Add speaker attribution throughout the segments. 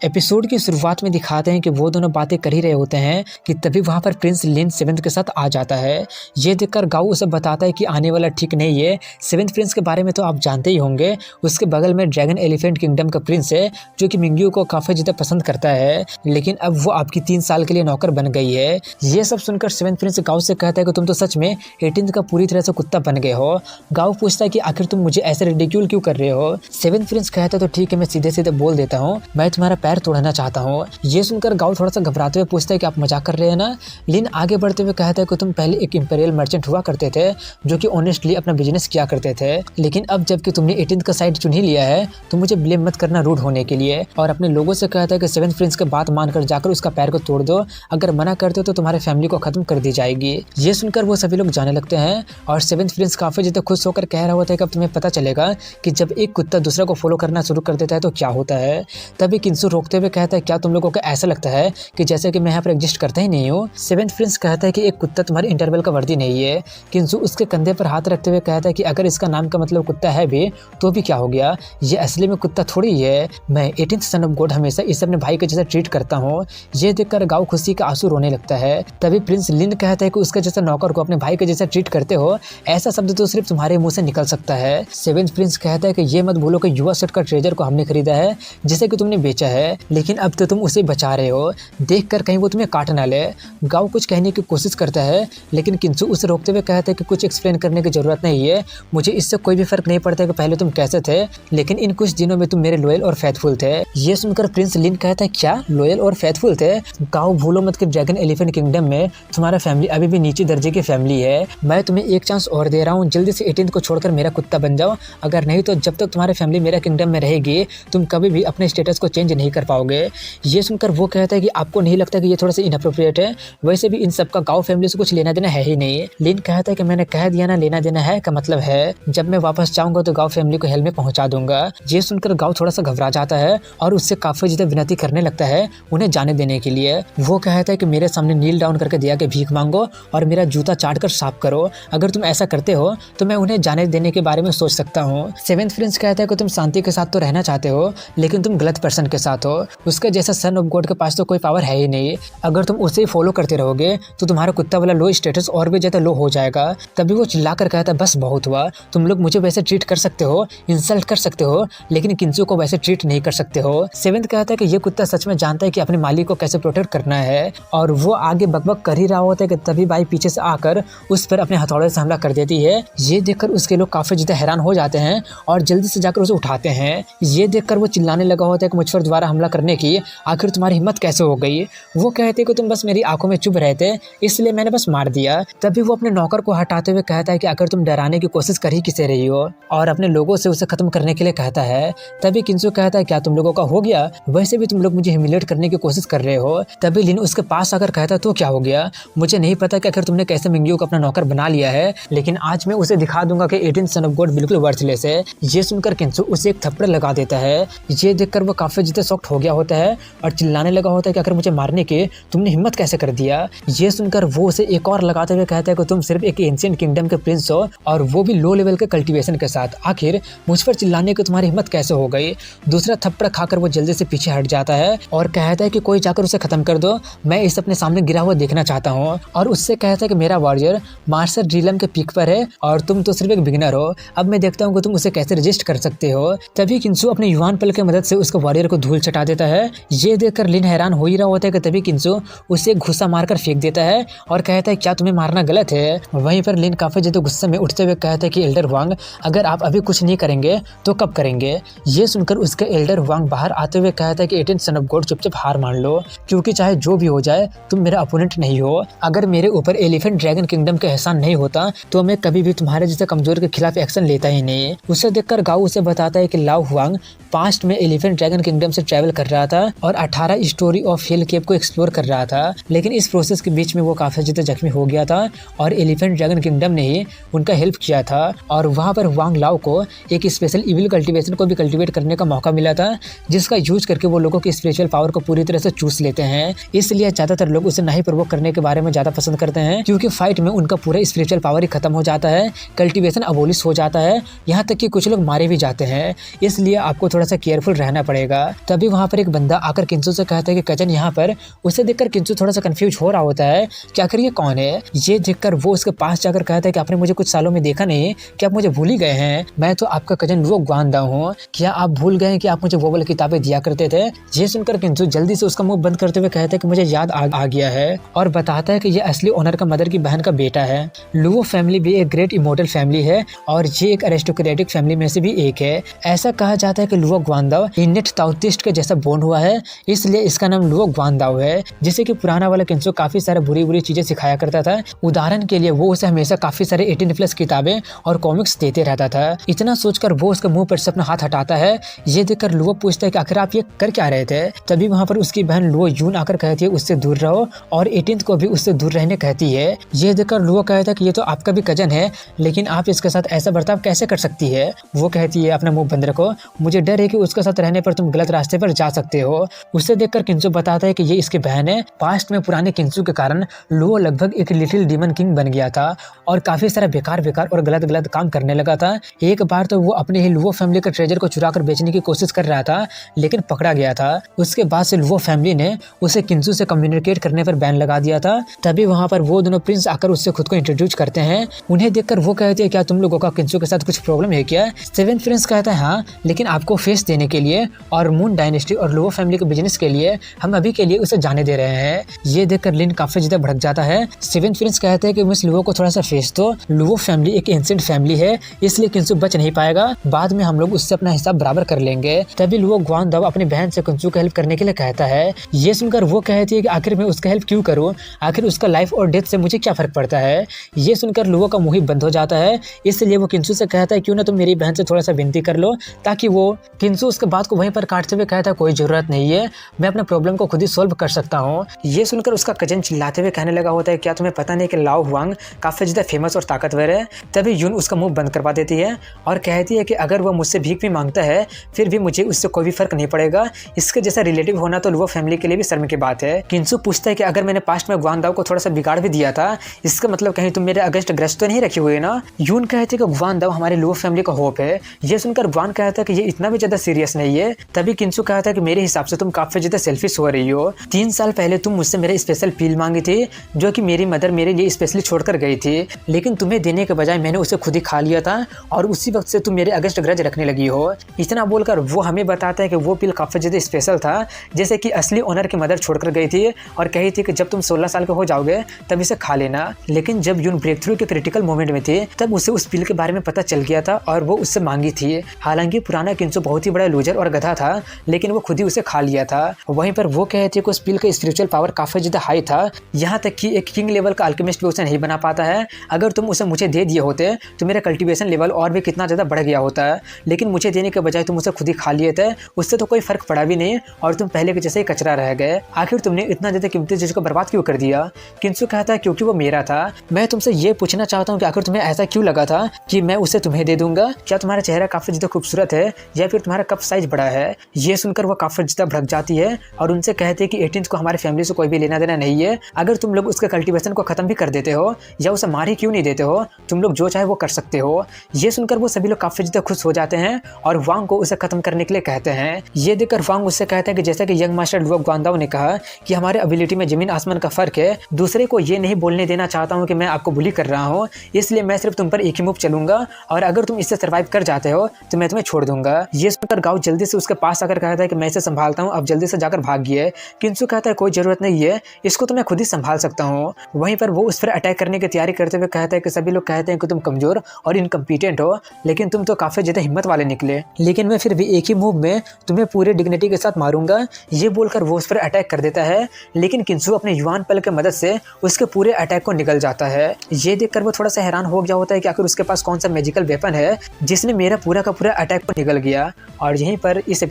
Speaker 1: Episode की शुरुआत में दिखाते हैं कि वो दोनों बातें कर ही रहे होते हैं कि तभी वहाँ पर प्रिंस लिन सेवेंथ के साथ आ जाता है। ये देखकर गाओ उसे बताता है कि आने वाला ठीक नहीं है। सेवेंथ प्रिंस के बारे में तो आप जानते ही होंगे, उसके बगल में ड्रैगन एलिफेंट किंगडम का प्रिंस है जो कि मिंग्यू को काफ़ी ज़्यादा पसंद करता है, लेकिन अब वो आपकी 3 साल के लिए नौकर बन गई है। ये सब सुनकर सेवेंथ प्रिंस गाओ से कहता है कि तुम तो सच में 18th का पूरी तरह से कुत्ता बन गए हो। गाओ पूछता है कि आखिर तुम मुझे ऐसे रिडिक्यूल क्यों कर रहे हो। सेवेंथ प्रिंस कहता है तो ठीक है, मैं सीधे सीधे बोल देता हूँ, मैं तुम्हारा पैर तोड़ना चाहता हूँ। ये सुनकर गाओ थोड़ा सा घबराते हुए पूछता है कि आप मजाक कर रहे हैं ना। लिन आगे बढ़ते हुए कहता है कि तुम पहले एक इंपीरियल मर्चेंट हुआ करते थे जो कि ऑनेस्टली अपना बिजनेस किया करते थे, लेकिन अब जबकि तुमने 18th का साइड चुन ही लिया है तो मुझे ब्लेम मत करना रूड होने के लिए। और अपने लोगों से कहता है कि सेवेंथ प्रिंस की बात मानकर जाकर उसका पैर को तोड़ दो, अगर मना करते हो तो तुम्हारे फैमिली को खत्म कर दी जाएगी। ये सुनकर वो सभी लोग जाने लगते हैं और सेवेंथ प्रिंस काफी ज्यादा खुश होकर कह रहा होता है कि अब तुम्हें पता चलेगा कि जब एक कुत्ता दूसरा को फॉलो करना शुरू कर देता है तो क्या होता है। तभी किंसु रोकते हुए कहता है क्या तुम लोगों को ऐसा लगता है कि जैसे कि मैं यहाँ पर एग्जिस्ट करता ही नहीं हूँ। सेवेंथ प्रिंस कहता है कि एक कुत्ता तुम्हारे इंटरवल का वर्दी नहीं है। किंसु उसके कंधे पर हाथ रखते हुए कहता है कि अगर इसका नाम का मतलब कुत्ता है भी तो भी क्या हो गया, ये असली में कुत्ता थोड़ी है। मैं 18th सन ऑफ गॉड हमेशा इसे अपने भाई के जैसा ट्रीट करता हूँ। ये देखकर गाओ खुशी का आंसू रोने लगता है। तभी प्रिंस लिन कहता है कि उसके जैसा नौकर को अपने भाई के जैसा ट्रीट करते हो, ऐसा शब्द तो सिर्फ तुम्हारे मुंह से निकल सकता है। सेवेंथ प्रिंस कहता है कि ये मत भूलो कि युवा सेट का ट्रेजर को हमने खरीदा है जिसे कि तुमने बेचा है, लेकिन अब तो तुम उसे बचा रहे हो, देखकर कहीं वो तुम्हें काट ना ले। गाओ कुछ कहने की कोशिश करता है लेकिन किंसु उसे रोकते हुए कहता है कि कुछ एक्सप्लेन करने की जरूरत नहीं है, मुझे इससे कोई भी फर्क नहीं पड़ता कि पहले तुम कैसे थे, लेकिन इन कुछ दिनों में तुम मेरे लॉयल और फेथफुल थे। ये सुनकर प्रिंस लिन कहता है क्या लॉयल और फेथफुल थे। गाओ भूलो मत कि ड्रैगन एलिफेंट किंगडम में तुम्हारा फैमिली अभी भी नीचे दर्जे की फैमिली है। मैं तुम्हें एक चांस और दे रहा हूँ, जल्दी से 18th को छोड़कर मेरा कुत्ता बन जाओ, अगर नहीं तो जब तक तुम्हारी फैमिली मेरा किंगडम में रहेगी तुम कभी भी अपने स्टेटस को चेंज नहीं कर पाओगे। ये सुनकर वो कहता है कि आपको नहीं लगता कि ये थोड़ा सा इनअप्रोप्रिएट है, वैसे भी इन सबका गाओ फैमिली से कुछ लेना देना है ही नहीं। लिन कहता है कि मैंने कह दिया ना, लेना देना है का मतलब है जब मैं वापस जाऊंगा तो गाओ फैमिली को हेल में पहुंचा दूंगा। ये सुनकर गाओ थोड़ा सा घबरा जाता है और उससे काफी ज्यादा विनती करने लगता है उन्हें जाने देने के लिए। वो कहता है कि मेरे सामने नील डाउन करके दिया कि भीख मांगो और मेरा जूता चाट कर साफ करो, अगर तुम ऐसा करते हो तो मैं उन्हें जाने देने के बारे में सोच सकता हूँ। सेवेंथ प्रिंस कहता है कि तुम शांति के साथ तो रहना चाहते हो लेकिन तुम गलत पर्सन के साथ हो, उसके जैसा सन ऑफ गॉड के पास तो कोई पावर है ही नहीं, अगर तुम उसे फॉलो करते रहोगे तो तुम्हारा कुत्ता वाला लो स्टेटस और भी ज्यादा लो हो जाएगा। तभी वो चिल्लाकर कहता है बस बहुत हुआ, तुम लोग मुझे वैसे ट्रीट कर सकते हो, इंसल्ट कर सकते हो, लेकिन किंसु को वैसे ट्रीट नहीं कर सकते हो। सेवेंथ कहता है कि ये कुत्ता सच में जानता है कि अपने मालिक को कैसे प्रोटेक्ट करना है और वो आगे बकबक कर ही रहा होता है कि तभी बाई पीछे से आकर उस पर अपने हथौड़े से हमला कर देती है। ये देखकर उसके लोग काफी ज्यादा हैरान हो जाते हैं और जल्दी से जाकर उसे उठाते हैं। ये देखकर वो चिल्लाने लगा होता है कि मुझ पर दोबारा हमला करने की आखिर तुम्हारी हिम्मत कैसे हो गई। वो कहते कि तुम बस मेरी आंखों में चुभ रहे थे इसलिए मैंने बस मार दिया। तभी वो अपने नौकर को हटाते हुए कहता है कि अगर तुम डराने की कोशिश कर ही किसे रही हो, और अपने लोगों से उसे खत्म करने के लिए कहता है। तभी किंसु कहता है क्या तुम लोगों का हो गया, वैसे भी तुम लोग मुझे ह्यूमिलेट करने की कोशिश कर रहे हो। तभी लिन उसके पास आकर कहता तो क्या हो गया, मुझे नहीं पता कि आखिर तुमने कैसे मिंग्यू को अपना नौकर बना लिया है, लेकिन आज मैं उसे दिखा दूंगा कि 18th सन ऑफ गॉड बिल्कुल वर्थलेस है। ये सुनकर किंसु उसे एक थप्पड़ लगा देता है। ये देखकर वो काफी ज्यादा शॉक्ड हो गया होता है और चिल्लाने लगा होता है कि आखिर मुझे मारने की तुमने हिम्मत कैसे कर दिया। ये सुनकर वो उसे एक और लगाते हुए कहता है कि तुम सिर्फ एक एंशिएंट किंगडम के प्रिंस हो और वो भी लो लेवल के कल्टीवेशन के साथ, आखिर मुझ पर चिल्लाने की तुम्हारी हिम्मत कैसे हो गई। दूसरा थप्पड़ खाकर वो जल्दी से पीछे हट जाता है और कहता है कि कोई जाकर उसे खत्म कर दो, मैं इसे अपने सामने गिरा हुआ देखना चाहता हूँ। और उससे कहता है कि मेरा वॉरियर मार्शल ड्रीलम के पीक पर है और तुम तो सिर्फ एक बिगिनर हो, अब मैं देखता हूँ कि तुम उसे कैसे रजिस्ट कर सकते हो। तभी किंसु अपने युवान पल की मदद से उसके वॉरियर को धूल चटा देता है। ये देखकर लिन हैरान हो ही रहा होता है कि तभी किंसु उसे घुसा मारकर फेंक देता है और कहता है क्या तुम्हें मारना गलत है। वहीं पर लिन काफी ज्यादा गुस्से में उठते हुए कहता है कि एल्डर वांग अगर आप अभी कुछ नहीं करेंगे तो कब करेंगे। ये सुनकर उसके एल्डर वांग बाहर आते हुए कहता है कि 18th सन ऑफ गॉड चुपचाप हार मान लो, क्योंकि चाहे जो भी हो जाए तुम मेरा अपोनेंट नहीं हो। अगर मेरे ऊपर एलिफेंट ड्रैगन किंगडम का एहसान नहीं होता तो मैं कभी भी तुम्हारे जैसे कमजोर के खिलाफ एक्शन लेता ही नहीं। उसे देखकर गाओ उसे बताता है कि लाओ हुआंग पास्ट में एलिफेंट ड्रैगन किंगडम से ट्रैवल कर रहा था और 18 स्टोरी ऑफ हिल केव को एक्सप्लोर कर रहा था, लेकिन इस प्रोसेस के बीच में वो काफी ज्यादा जख्मी हो गया था और एलिफेंट ड्रैगन किंगडम ने ही उनका हेल्प किया था और वहाँ पर वांग लाओ को एक स्पेशल इविल कल्टीवेशन को भी कल्टीवेट करने का मौका मिला था, जिसका यूज करके वो लोगों की स्पिरिचुअल पावर को पूरी तरह से चूस लेते हैं। इसलिए ज्यादातर लोग उसे नहीं प्रवोक करने के बारे में ज्यादा पसंद करते हैं, क्योंकि फाइट में उनका पूरा स्पिरिचुअल पावर ही खत्म हो जाता है, कल्टीवेशन अबोलिश हो जाता है, यहाँ तक कि कुछ लोग मारे भी जाते हैं। इसलिए आपको थोड़ा सा केयरफुल रहना पड़ेगा। तभी वहाँ पर एक बंदा आकर किंसु से कहता है कि कजन यहाँ पर। उसे देखकर किंसु थोड़ा सा कंफ्यूज हो रहा होता है कि आखिर ये कौन है। ये देखकर वो उसके पास जाकर कहता है कि आपने मुझे कुछ सालों में देखा नहीं, क्या आप मुझे भूल ही गए हैं? मैं तो आपका कजन लुओ ग्वानदाओ हूँ। क्या आप भूल गए कि आप मुझे वो वाली किताबें दिया करते थे? ये सुनकर किंसु जल्दी से उसका मुंह बंद करते हुए कहता है कि मुझे याद आ गया है, और बताता है कि ये असली ओनर का मदर की बहन का बेटा है। लुओ फैमिली भी एक ग्रेट इमोर्टल फैमिली है और ये एक एरिस्टोक्रेटिक फैमिली में से भी एक है। ऐसा कहा जाता है कि लुओ ग्वानदाओ इन्नेट ताओइस्ट के जैसा बोर्न हुआ है, इसलिए इसका नाम लुओ ग्वानदाओ है। जिसे कि पुराना वाला किंसु काफी सारे बुरी चीजें सिखाया करता था। उदाहरण के लिए वो उसे हमेशा काफी सारे 18+ किताबें और कॉमिक्स देते रहता था। इतना सोचकर वो उसके मुंह पर से अपना हाथ हटाता है। ये देखकर लुओ पूछता है कि आखिर आप ये कर क्या रहे थे? तभी वहाँ पर उसकी बहन लुओ यून आकर कहती है उससे दूर रहो, और 18th को भी उससे दूर रहने कहती है। ये देखकर लुओ कहता है कि ये तो आपका भी कजन है, लेकिन आप इसके साथ ऐसा बर्ताव कैसे कर सकती है? वो कहती है अपना मुंह बंद रखो, मुझे डर है कि उसके साथ रहने पर तुम गलत रास्ते पर जा सकते हो। उसे देखकर किंसु बताता है कि ये इसकी बहन है। पास्ट में पुराने किंसु के कारण लुओ लगभग एक लिटिल डीमन किंग बन गया था और काफी सारा बेकार और गलत काम करने लगा था। एक बार तो वो अपने ही लुओ फैमिली के ट्रेजर को चुरा कर बेचने की कोशिश कर रहा था, लेकिन पकड़ा गया था। उसके बाद से लुओ फैमिली ने उसे किंसु से कम्युनिकेट करने पर बैन लगा दिया था। तभी वहाँ पर वो दोनों प्रिंस आकर उससे खुद को इंट्रोड्यूस करते हैं। उन्हें देखकर वो कहते हैं क्या तुम लोगों का किंसु के साथ कुछ प्रॉब्लम है क्या? 7th प्रिंस कहता है हाँ, लेकिन आपको फेस देने के लिए और मून डायनेस्टी और लुओ फैमिली के बिजनेस के लिए हम अभी के लिए उसे जाने दे रहे हैं। ये देखकर लिन काफी ज्यादा भड़क जाता है। 7th प्रिंस कहते हैं कि मिस लुओ को थोड़ा सा फेस दो, लुओ फैमिली एक एंशिएंट फैमिली है, इसलिए किंसु बच नहीं पाएगा, बाद में हम लोग उससे अपना हिसाब बराबर कर लेंगे। तभी लुओ ग्वानदाओ अपनी बहन से किंसु को हेल्प करने के लिए कहता है। ये सुनकर वो कहती है कि आखिर मैं उसका हेल्प क्यों करूं, आखिर उसका लाइफ और डेथ से मुझे क्या फर्क पड़ता है? ये सुनकर लुओ का मुंह ही बंद हो जाता है। इसलिए वो किंसु से कहता है क्यों ना तुम मेरी बहन से थोड़ा सा विनती कर लो, ताकि वो किंसु उसके बात को वहीं पर काटते हुए कहता है कोई जरूरत नहीं है, मैं अपने प्रॉब्लम को खुद ही सॉल्व कर सकता हूँ। ये सुनकर उसका कजन चिल्लाते हुए कहने लगा होता है क्या तुम्हें पता नहीं कि लाओ हुआंग काफी ज्यादा फेमस और ताकतवर है? तभी यून उसका मुंह बंद करवा देती है और कहती है कि अगर वो मुझसे भीख भी मांगता है फिर भी मुझे उससे कोई भी फर्क नहीं पड़ेगा, इसके जैसा रिलेटिव होना तो लुओ फैमिली के लिए भी शर्म की बात है। किंसु पूछता है कि अगर मैंने पास्ट में ग्वानदाओ को थोड़ा सा बिगाड़ भी दिया था, इसका मतलब कहीं तुम मेरे अगेंस्ट ग्रस्त तो नहीं रखे हुए ना? यून कहती है कि ग्वानदाओ हमारे लुओ फैमिली का होप है। ये सुनकर ग्वान कहता है कि ये इतना भी ज्यादा सीरियस नहीं है। तभी किंसु कहता है कि मेरे हिसाब से तुम काफी ज्यादा सेल्फिश हो रही हो। 3 साल पहले तुम मुझसे मेरे स्पेशल पील मांगी थी जो कि मेरी मदर मेरे लिए स्पेशली छोड़कर गई थी, लेकिन तुम्हें देने के बजाय मैंने उसे खुद ही खा लिया था और उसी वक्त से तुम मेरे अगेंस्ट ग्रज रखने लगी हो। इतना बोलकर वो हमें बताता है कि वो पील काफी ज्यादा स्पेशल था, जैसे कि असली ओनर की मदर छोड़कर गई थी और कही थी कि जब तुम 16 साल के हो जाओगे तब इसे खा लेना। लेकिन जब यून ब्रेक थ्रू के क्रिटिकल मोमेंट में थे तब उसे उस पील के बारे में पता चल गया था और वो उससे मांगी थी। हालांकि पुराना किंसु बहुत ही बड़ा लूजर और गधा था, लेकिन वो खुद ही उसे खा लिया था। वहीं पर वो कहती है कि उस पील का स्पिरिचुअल पावर काफी ज्यादा हाई था, यहाँ तक कि एक किंग लेवल का अल्केमिस्ट भी उसे नहीं बना पाता है। अगर तुम उसे मुझे दे दिए होते तो मेरा कल्टीवेशन लेवल और भी कितना ज्यादा बढ़ गया होता है, लेकिन मुझे देने के बजाय तुम उसे खुद ही खा लिए थे, उससे तो कोई फर्क पड़ा भी नहीं और तुम पहले के जैसे ही कचरा रह गए। आखिर तुमने इतना ज्यादा कीमती चीज को बर्बाद क्यों कर दिया? किंसु कहता है क्योंकि वो मेरा था। मैं तुमसे ये पूछना चाहता हूँ कि आखिर तुम्हें ऐसा क्यों लगा था कि मैं उसे तुम्हें दे दूंगा? क्या तुम्हारा चेहरा काफी ज्यादा खूबसूरत है या फिर तुम्हारा कप साइज बड़ा है? ये सुनकर वो काफी ज्यादा भड़क जाती है और उनसे कहते हैं कि 18th को हमारी फैमिली से कोई भी लेना देना नहीं है। अगर तुम लोग उसके कल्टीवेशन को खत्म भी कर देते हो या उसे मार ही क्यों नहीं देते हो, तुम लोग जो चाहे वो कर सकते हो। ये सुनकर वो सभी लोग काफी ज्यादा खुश हो जाते हैं और वांग को उसे खत्म करने के लिए कहते हैं। ये देखकर वांग उससे कहता है कि जैसा कि यंग मास्टर लुओ ग्वानदाओ ने कहा कि हमारे एबिलिटी में जमीन आसमान का फर्क है, दूसरे को ये नहीं बोलने देना चाहता हूँ कि मैं आपको बुली कर रहा हूँ, इसलिए मैं सिर्फ तुम पर एक ही मूव चलूंगा और अगर तुम इससे सर्वाइव कर जाते हो तो मैं तुम्हें छोड़ दूंगा। ये सुनकर गाओ जल्दी से उसके पास आकर कहता है कि मैं इसे संभालता हूँ, अब जल्दी से जाकर भागिए। किंसु कहता है कोई जरूरत नहीं है, इसको तो मैं खुद ही संभाल सकता हूँ। वहीं पर वो उस पर अटैक करने की तैयारी करते हुए कहता है कि सभी लोग कहते हैं कि तुम कमजोर और इनकम्पिटेंट हो, लेकिन तुम तो काफी ज्यादा हिम्मत वाले निकले, लेकिन मैं फिर भी एक ही मूव में तुम्हें पूरे डिग्निटी के साथ मारूंगा। ये बोलकर वो उस पर अटैक कर देता है, लेकिन किंसु अपने युआन पल की मदद से उसके पूरे अटैक को निगल जाता है। ये देखकर वो थोड़ा सा हैरान हो गया होता है कि आखिर उसके पास कौन सा मैजिकल वेपन है जिसने मेरा पूरा का पूरा अटैक को निगल गया। और यहीं पर इस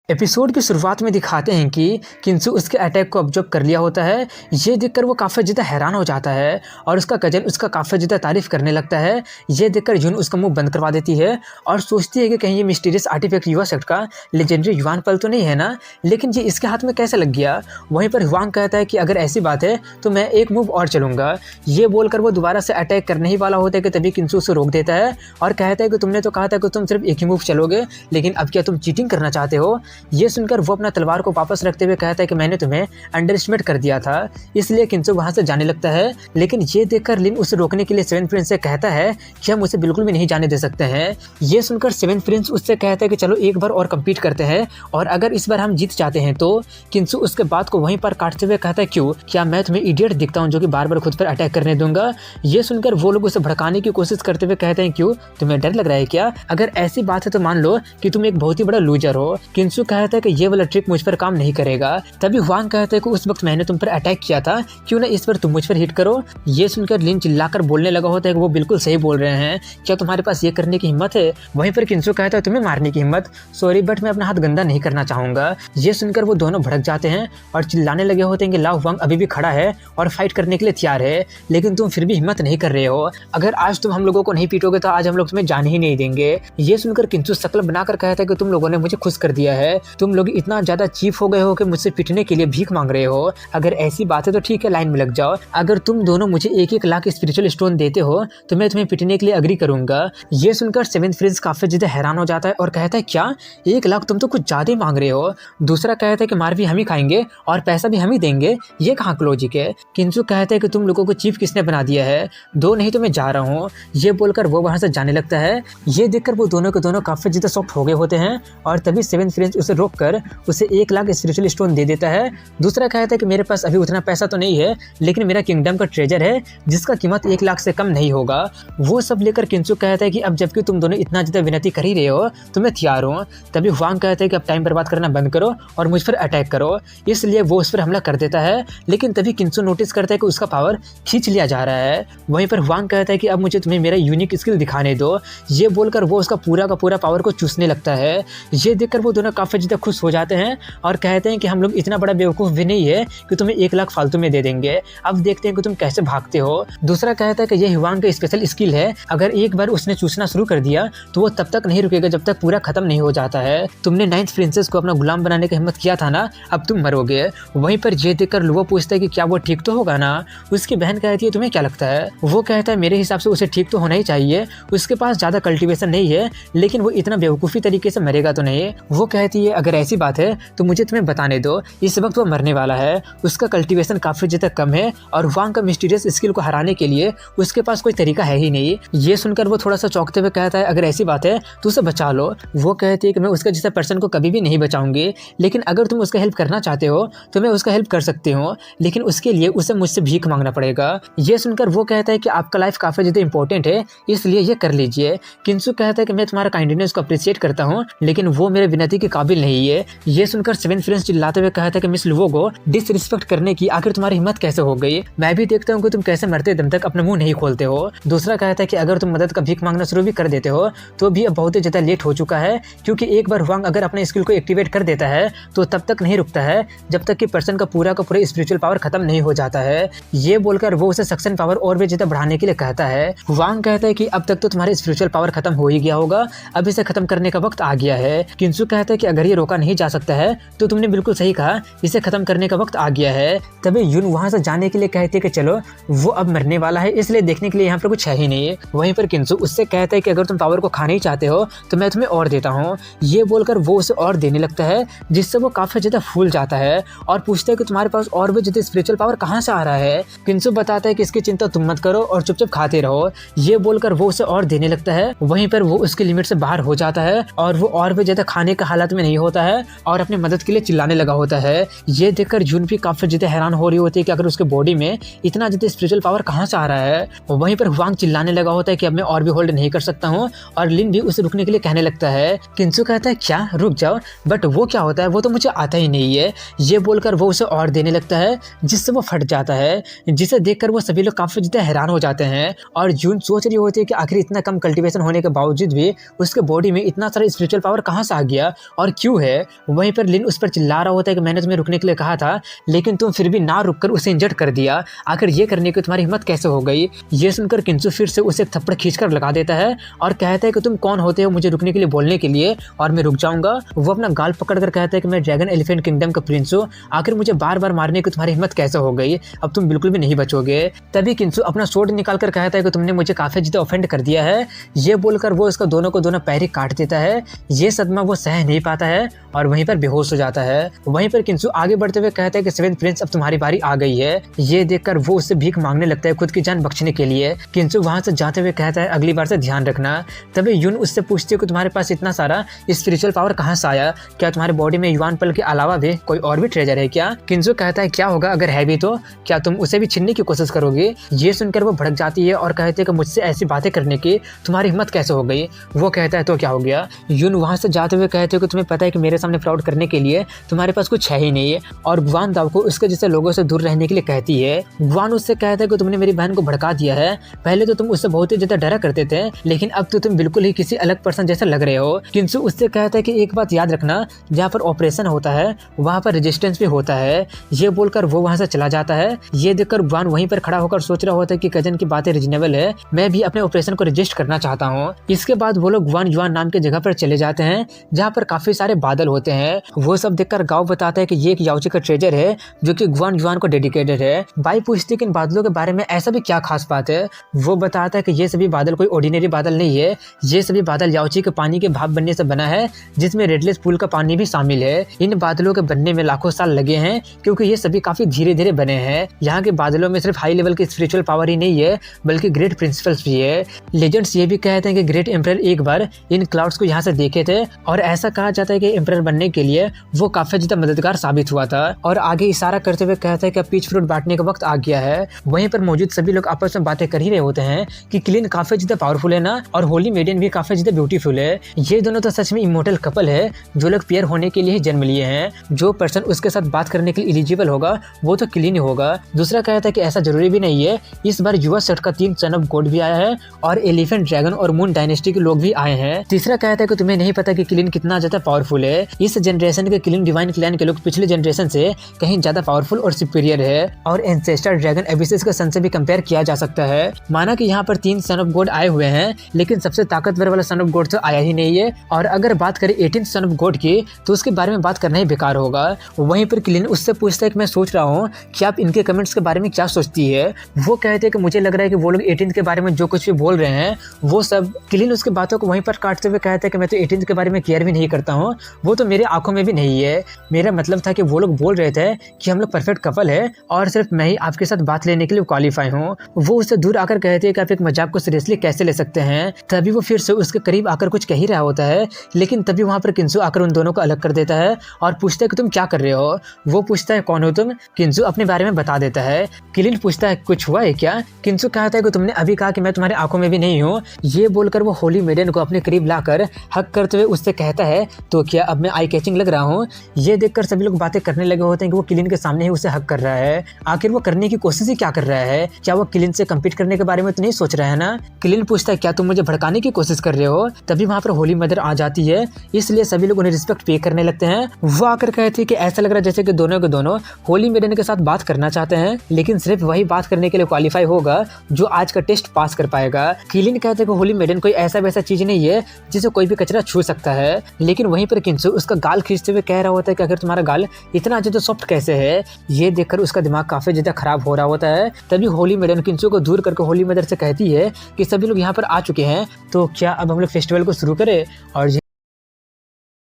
Speaker 1: एपिसोड की शुरुआत में दिखाते हैं कि किंसु उसके अटैक को ऑब्जर्व कर लिया होता है। ये देखकर वो काफ़ी ज़्यादा हैरान हो जाता है और उसका कजन उसका काफ़ी ज़्यादा तारीफ करने लगता है। ये देखकर यून उसका मुंह बंद करवा देती है और सोचती है कि कहीं ये मिस्टीरियस आर्टिफैक्ट युवा सेक्ट का लेजेंडरी युआन पल तो नहीं है ना, लेकिन ये इसके हाथ में कैसे लग गया। वहीं पर हुआंग कहता है कि अगर ऐसी बात है तो मैं एक मूव और चलूंगा। ये बोलकर वो दोबारा से अटैक करने ही वाला होता है कि तभी किंसु उसे रोक देता है और कहता है कि तुमने तो कहा था कि तुम सिर्फ एक ही मूव चलोगे, लेकिन अब क्या तुम चीटिंग करना चाहते हो? ये सुनकर वो अपना तलवार को वापस रखते हुए कहता है कि मैंने तुम्हें अंडर एस्टिमेट कर दिया था, इसलिए किंसु वहां से जाने लगता है। लेकिन ये देखकर लिन उसे रोकने के लिए सेवन प्रिंस से कहता है कि हम उसे बिल्कुल भी नहीं जाने दे सकते हैं। ये सुनकर सेवन प्रिंस उससे कहता है कि चलो एक बार और कम्पीट करते हैं और अगर इस बार हम जीत जाते हैं तो। किंसु उसके बात को वहीं पर काटते हुए कहता है क्यों, क्या मैं तुम्हें इडियट दिखता हूँ जो कि बार बार खुद पर अटैक करने दूंगा। ये सुनकर वो लोग उसे भड़काने की कोशिश करते हुए कहते हैं क्यों, तुम्हें डर लग रहा है क्या? अगर ऐसी बात है तो मान लो कि तुम एक बहुत ही बड़ा लूजर हो। किंसु कहता है कि ये वाला ट्रिक मुझ पर काम नहीं करेगा। तभी हुआंग कहता है कि उस वक्त मैंने तुम पर अटैक किया था, क्यों ना इस पर तुम मुझ पर हिट करो। ये सुनकर लिन चिल्लाकर बोलने लगा होता है कि वो बिल्कुल सही बोल रहे हैं, क्या तुम्हारे पास ये करने की हिम्मत है? वहीं पर किंसु कहता है तुम्हें मारने की हिम्मत? सॉरी बट मैं अपना हाथ गंदा नहीं करना चाहूंगा। ये सुनकर वो दोनों भड़क जाते हैं और चिल्लाने लगे होते हैं कि लाओ हुआंग अभी भी खड़ा है और फाइट करने के लिए तैयार है, लेकिन तुम फिर भी हिम्मत नहीं कर रहे हो। अगर आज तुम हम लोगों को नहीं पीटोगे तो आज हम लोग तुम्हें जाने ही नहीं देंगे। ये सुनकर किंसु शक्ल बनाकर कहता है कि तुम लोगों ने मुझे खुश कर दिया है, तुम लोग इतना ज्यादा चीप हो गए हो कि मुझसे पीटने के लिए भीख मांग रहे हो। अगर ऐसी बात है तो ठीक है, लाइन में लग जाओ। अगर तुम दोनों मुझे 1-1 लाख स्पिरिचुअल स्टोन देते हो तो मैं तुम्हें पीटने के लिए अग्री करूंगा। ये सुनकर सेवेंथ प्रिंस काफी ज्यादा हैरान हो जाता है और कहता है क्या 1 लाख, तुम तो कुछ ज्यादा मांग रहे हो। दूसरा कहता है कि मार भी हम ही खाएंगे और पैसा भी हम ही देंगे, ये कहाँ का लॉजिक है। किंसु कहता है कि तुम लोगों को चीफ किसने बना दिया है, दो नहीं तो मैं जा रहा हूँ। ये बोलकर वो वहां से जाने लगता है। ये देखकर वो दोनों के दोनों काफी ज्यादा सॉफ्ट हो गए होते हैं और तभी सेवेंथ प्रिंस उसे रोककर उसे 1 लाख स्पिरिचुअल स्टोन दे देता है। दूसरा कहता है कि मेरे पास अभी उतना पैसा तो नहीं है, लेकिन मेरा किंगडम का ट्रेजर है जिसका कीमत 1 लाख से कम नहीं होगा। वो सब लेकर किंसु कहता है कि अब जबकि तुम दोनों इतना ज्यादा विनती कर ही रहे हो तो मैं तैयार हूँ। तभी हुआंग कहता है कि अब टाइम बर्बाद करना बंद करो और मुझ पर अटैक करो। इसलिए वो उस पर हमला कर देता है, लेकिन तभी किंसु नोटिस करता है कि उसका पावर खींच लिया जा रहा है। वहीं पर हुआंग कहता है कि अब मुझे तुम्हें मेरा यूनिक स्किल दिखाने दो। ये बोलकर वो उसका पूरा का पूरा पावर को चूसने लगता है। ये देखकर वो दोनों काफी ज्यादा खुश हो जाते हैं और कहते हैं कि हम लोग इतना बड़ा बेवकूफ भी नहीं है कि तुम्हें 1 लाख फालतू में दे देंगे, अब देखते हैं कि तुम कैसे भागते हो। दूसरा कहता है कि ये हुआंग का स्पेशल स्किल है, अगर एक बार उसने चूसना शुरू कर दिया तो वो तब तक नहीं रुकेगा जब तक पूरा खत्म नहीं हो जाता है। तुमने 9th प्रिंसेस को अपना गुलाम बनाने की हिम्मत किया था ना, अब तुम मरोगे। वहीं पर ये देखकर लुओ पूछता है कि क्या वो ठीक तो होगा ना। उसकी बहन कहती है तुम्हें क्या लगता है? वो कहता है मेरे हिसाब से उसे ठीक तो होना ही चाहिए, उसके पास ज्यादा कल्टीवेशन नहीं है, लेकिन वो इतना बेवकूफ़ी तरीके से मरेगा तो नहीं। वो कहती है अगर ऐसी बात है तो मुझे तुम्हें बताने दो, इस वक्त वो मरने वाला है, उसका कल्टीवेशन काफी ज्यादा कम है और वांग का मिस्टीरियस स्किल को हराने के लिए उसके पास कोई तरीका है ही नहीं। ये सुनकर वो थोड़ा सा चौंकते हुए कहता है अगर ऐसी बात है तो उसे बचा लो। वो कहती है कि मैं उसके जैसे पर्सन को कभी भी नहीं बचाऊंगी, लेकिन अगर तुम उसका हेल्प करना चाहते हो तो मैं उसका हेल्प कर सकती हूँ, लेकिन उसके लिए उसे मुझसे भीख मांगना पड़ेगा। ये सुनकर वो कहता है कि आपका लाइफ काफी ज्यादा इंपॉर्टेंट है, इसलिए ये कर लीजिए। किंसु कहता है कि मैं तुम्हारा काइंडनेस को अप्रिशिएट करता हूँ, लेकिन वो मेरे विनती के काबिल नहीं है। ये सुनकर सेवेंथ प्रिंस चिल्लाते हुए कहता है कि मिस लुओ को डिसरिस्पेक्ट करने की आखिर तुम्हारी हिम्मत कैसे हो गई? मैं भी देखता हूँ कि तुम कैसे मरते दम तक अपना मुंह नहीं खोलते हो। दूसरा कहता है कि अगर तुम मदद का भीख मांगना शुरू भी कर देते हो तो भी अब बहुत ही ज्यादा लेट हो चुका है, क्योंकि एक बार हुआंग अगर अपने स्किल को एक्टिवेट कर देता है तो तब तक नहीं रुकता है जब तक कि पर्सन का पूरा स्पिरिचुअल पावर खत्म नहीं हो जाता है। ये बोलकर वो उसे सक्शन पावर और भी ज्यादा बढ़ाने के लिए कहता है। हुआंग कहता है कि अब तक तो तुम्हारे स्पिरिचुअल पावर खत्म हो ही गया होगा, अब इसे खत्म करने का वक्त आ गया है। किंसु कहता है कि अगर ये रोका नहीं जा सकता है तो तुमने बिल्कुल सही कहा, इसे खत्म करने का वक्त आ गया है। तभी यून वहां से जाने के लिए कहती है कि चलो वो अब मरने वाला है, इसलिए देखने के लिए यहाँ पर कुछ है ही नहीं। वहीं पर किंसु उससे कहता है कि अगर तुम पावर को खाना ही चाहते हो तो मैं तुम्हें और देता हूँ। ये बोलकर वो उसे और देने लगता है, जिससे वो काफी ज्यादा फूल जाता है और पूछता है कि तुम्हारे पास और भी ज्यादा स्पिरिचुअल पावर कहाँ से आ रहा है। किंसु बताता है कि इसकी चिंता तुम मत करो और चुपचाप खाते रहो। ये बोलकर वो उसे और देने लगता है। वहीं पर वो उसकी लिमिट से बाहर हो जाता है और वो और भी ज्यादा खाने का हालत में नहीं होता है और अपनी मदद के लिए चिल्लाने लगा होता है। ये देखकर जून भी काफी ज्यादा हैरान हो रही होती है कि अगर उसके बॉडी में इतना ज्यादा स्पिरिचुअल पावर कहाँ से आ रहा है। वहीं पर हुआंग चिल्लाने लगा होता है कि अब मैं और भी होल्ड नहीं कर सकता हूँ और लिन भी उसे रुकने के लिए कहने लगता है। किंसु कहता है क्या रुक जाओ, बट वो क्या होता है, वो तो मुझे आता ही नहीं है। ये बोलकर वो उसे और देने लगता है, जिससे वो फट जाता है, जिसे देखकर वो सभी लोग काफी ज्यादा हैरान हो जाते हैं। और जून सोच रही होती है कि आखिर इतना कम कल्टीवेशन होने के बावजूद भी उसके बॉडी में इतना सारा स्पिरिचुअल पावर कहाँ से आ गया और क्यों है। वहीं पर लिन उस पर चिल्ला रहा होता है कि मैंने तुम्हें रुकने के लिए कहा था, लेकिन तुम फिर भी ना रुककर उसे इंजर्ड कर दिया, आखिर ये करने की तुम्हारी हिम्मत कैसे हो गई। ये सुनकर किंसु फिर से उसे एक थप्पड़ खींचकर लगा देता है और कहता है कि तुम कौन होते हो मुझे रुकने के लिए बोलने के लिए, और मैं रुक जाऊंगा। वो अपना गाल पकड़कर कहता है कि मैं ड्रैगन एलिफेंट किंगडम का प्रिंस हूँ, आखिर मुझे बार बार मारने की तुम्हारी हिम्मत कैसे हो गई, अब तुम बिल्कुल भी नहीं बचोगे। तभी किंसु अपना स्वॉर्ड निकालकर कहता है कि तुमने मुझे काफी ज्यादा ऑफेंड कर दिया है। ये बोलकर वो उसका दोनों को दोनों पैर ही काट देता है। ये सदमा वो सह नहीं पाता जाता है और वहीं पर बेहोश हो जाता है। वहीं पर किंसु आगे बढ़ते हुए कहता है कि सेवेंथ प्रिंस अब तुम्हारी बारी आ गई है। ये देखकर वो उससे भीख मांगने लगता है खुद की जान बख्शने के लिए। किंसु वहां से जाते हुए कहता है अगली बार से ध्यान रखना। तभी यून उससे पूछती है कि तुम्हारे पास इतना सारा स्पिरिचुअल पावर कहाँ से आया, क्या तुम्हारे बॉडी में युआन पल के अलावा भी कोई और भी ट्रेजर है क्या? किंसु कहता है क्या होगा अगर है भी तो क्या तुम उसे भी छीनने की कोशिश करोगे? ये सुनकर वो भड़क जाती है और कहते हैं कि मुझसे ऐसी बातें करने की तुम्हारी हिम्मत कैसे हो गई? वो कहता है तो क्या हो गया? यून वहां से जाते हुए कहते हो कि तुम्हें पता है कि मेरे सामने फ्रॉड करने के लिए तुम्हारे पास कुछ है ही नहीं है, और गुआन दाव को उसके जैसे लोगों से दूर रहने के लिए कहती है। गुआन उससे कहता है कि तुमने मेरी बहन को भड़का दिया है। पहले तो तुम उससे बहुत ही ज्यादा डरा करते थे, लेकिन अब तो तुम बिल्कुल ही किसी अलग पर्सन जैसे लग रहे हो। किंसु उससे कहता है कि एक बात याद रखना, जहाँ पर ऑपरेशन होता है वहाँ पर रेजिस्टेंस भी होता है। ये बोलकर वो वहाँ से चला जाता है। ये देखकर गुआन वहीं पर खड़ा होकर सोच रहा होता है कि कजन की बातें रीजनेबल है, मैं भी अपने ऑपरेशन को रजिस्ट करना चाहता हूँ। इसके बाद वो लोग गुआन युआन नाम की जगह पर चले जाते हैं जहाँ पर काफी सारे बादल होते हैं। वो सब देखकर गाँव बताता है कि ये एक याओची का ट्रेजर है जो कि गुआन युआन को डेडिकेटेड है। बाई पूछती है कि इन बादलों के बारे में ऐसा भी क्या खास बात है? वो बताता है कि ये सभी बादल कोई ऑर्डिनरी बादल नहीं है, ये सभी बादल याओची के पानी के भाप बनने से बना है, जिसमें रेडलेस पूल का पानी भी शामिल है। इन बादलों के बनने में लाखों साल लगे हैं क्योंकि ये सभी काफी धीरे धीरे बने हैं। यहाँ के बादलों में सिर्फ हाई लेवल की स्पिरिचुअल पावर ही नहीं है बल्कि ग्रेट प्रिंसिपल्स भी है। लेजेंड्स ये भी कहते हैं कि ग्रेट एम्परर एक बार इन क्लाउड्स को यहाँ से देखे थे और ऐसा कहा जाता है कि एम्परर बनने के लिए वो काफी ज्यादा मददगार साबित हुआ था। और आगे इशारा करते हुए कहता है कि अब पीच फ्रूट बांटने का वक्त आ गया है। वहीं पर मौजूद सभी लोग आपस में बातें कर ही रहे होते हैं कि क्लीन काफी ज्यादा पावरफुल है ना, और होली मेडन भी काफी ज्यादा ब्यूटीफुल है। ये दोनों तो सच में इमोर्टल कपल है जो लोग पेयर होने के लिए ही जन्म लिए हैं। जो पर्सन उसके साथ बात करने के लिए एलिजिबल होगा वो तो क्लीन ही होगा। दूसरा कहता है कि ऐसा जरूरी भी नहीं है, इस बार युवा सेट का 3 सन ऑफ गॉड भी आया है और एलिफेंट ड्रैगन और मून डायनेस्टी के लोग भी आए हैं। तीसरा कहता है कि तुम्हें नहीं पता कि क्लीन कितना ज्यादा पावरफुल है। इस जनरेशन के क्लीन डिवाइन क्लैन के लोग पिछले जनरेशन से कहीं ज्यादा पावरफुल और सुपीरियर है, और एंसेस्टर ड्रैगन एबिसिस के सन से भी कंपेयर किया जा सकता है। माना कि यहाँ पर 3 सन ऑफ गॉड आए हुए हैं, लेकिन सबसे ताकतवर वाला सन ऑफ गॉड तो आया ही नहीं है। और अगर बात करें 18 सन ऑफ गॉड की तो उसके बारे में बात करना ही बेकार होगा। वहीं पर क्लीन उससे पूछता है कि मैं सोच रहा हूँ कि आप इनके कमेंट्स के बारे में क्या सोचती है। वो कहते हैं कि मुझे लग रहा है कि वो लोग 18 के बारे में जो कुछ भी बोल रहे हैं वो सब। क्लीन उसकी बातों को वहीं पर काटते हुए कहता है कि मैं तो 18 के बारे में केयर भी नहीं करता हूँ, वो तो मेरे आंखों में भी नहीं है। मेरा मतलब था कि वो लोग बोल रहे थे कि हम लोग परफेक्ट कपल है और सिर्फ मैं ही आपके साथ बात लेने के लिए क्वालिफाई हूँ। वो उससे दूर आकर कहते हैं कि आप एक मजाक को सीरियसली कैसे ले सकते हैं। तभी वो फिर से उसके करीब आकर कुछ कह ही रहा होता है, लेकिन तभी वहाँ पर किंसु आकर उन दोनों को अलग कर देता है और पूछता है कि तुम क्या कर रहे हो। वो पूछता है कौन हो तुम? किंसु अपने बारे में बता देता है। क्लीन पूछता है कुछ हुआ है क्या? किंसु कहता है कि तुमने अभी कहा कि मैं तुम्हारी आंखों में भी नहीं हूँ। ये बोलकर वो होली मेडन को अपने करीब लाकर हक करते हुए उससे कहता है तो क्या अब मैं आई कैचिंग लग रहा हूँ? ये देखकर सभी लोग बातें करने लगे होते हैं कि वो क्लीन के सामने ही उसे हक कर रहा है। आखिर वो करने की कोशिश ही क्या कर रहा है? क्या वो क्लीन से कम्पीट करने के बारे में तो नहीं सोच रहा है ना? क्लीन पूछता है क्या तुम मुझे भड़काने की कोशिश कर रहे हो? तभी वहाँ पर होली मदर आ जाती है, इसलिए सभी लोग उन्हें रिस्पेक्ट पे करने लगते हैं। वो आकर कहती है कि ऐसा लग रहा है जैसे कि दोनों के दोनों होली मेडन के साथ बात करना चाहते हैं, लेकिन सिर्फ वही बात करने के लिए क्वालिफाई होगा जो आज का टेस्ट पास कर पाएगा। क्लीन कहते हैं कि होली मेडन कोई ऐसा वैसा चीज नहीं है जिसे कोई भी कचरा छू सकता है, लेकिन वहीं पर किंसु उसका गाल खींचते हुए कह रहा होता है कि अगर तुम्हारा गाल इतना ज्यादा सॉफ्ट कैसे है। ये देखकर उसका दिमाग काफी ज्यादा खराब हो रहा होता है। तभी होली मेडन किंसु को दूर करके होली मदर से कहती है कि सभी लोग यहाँ पर आ चुके हैं, तो क्या अब हम लोग फेस्टिवल को शुरू करें। और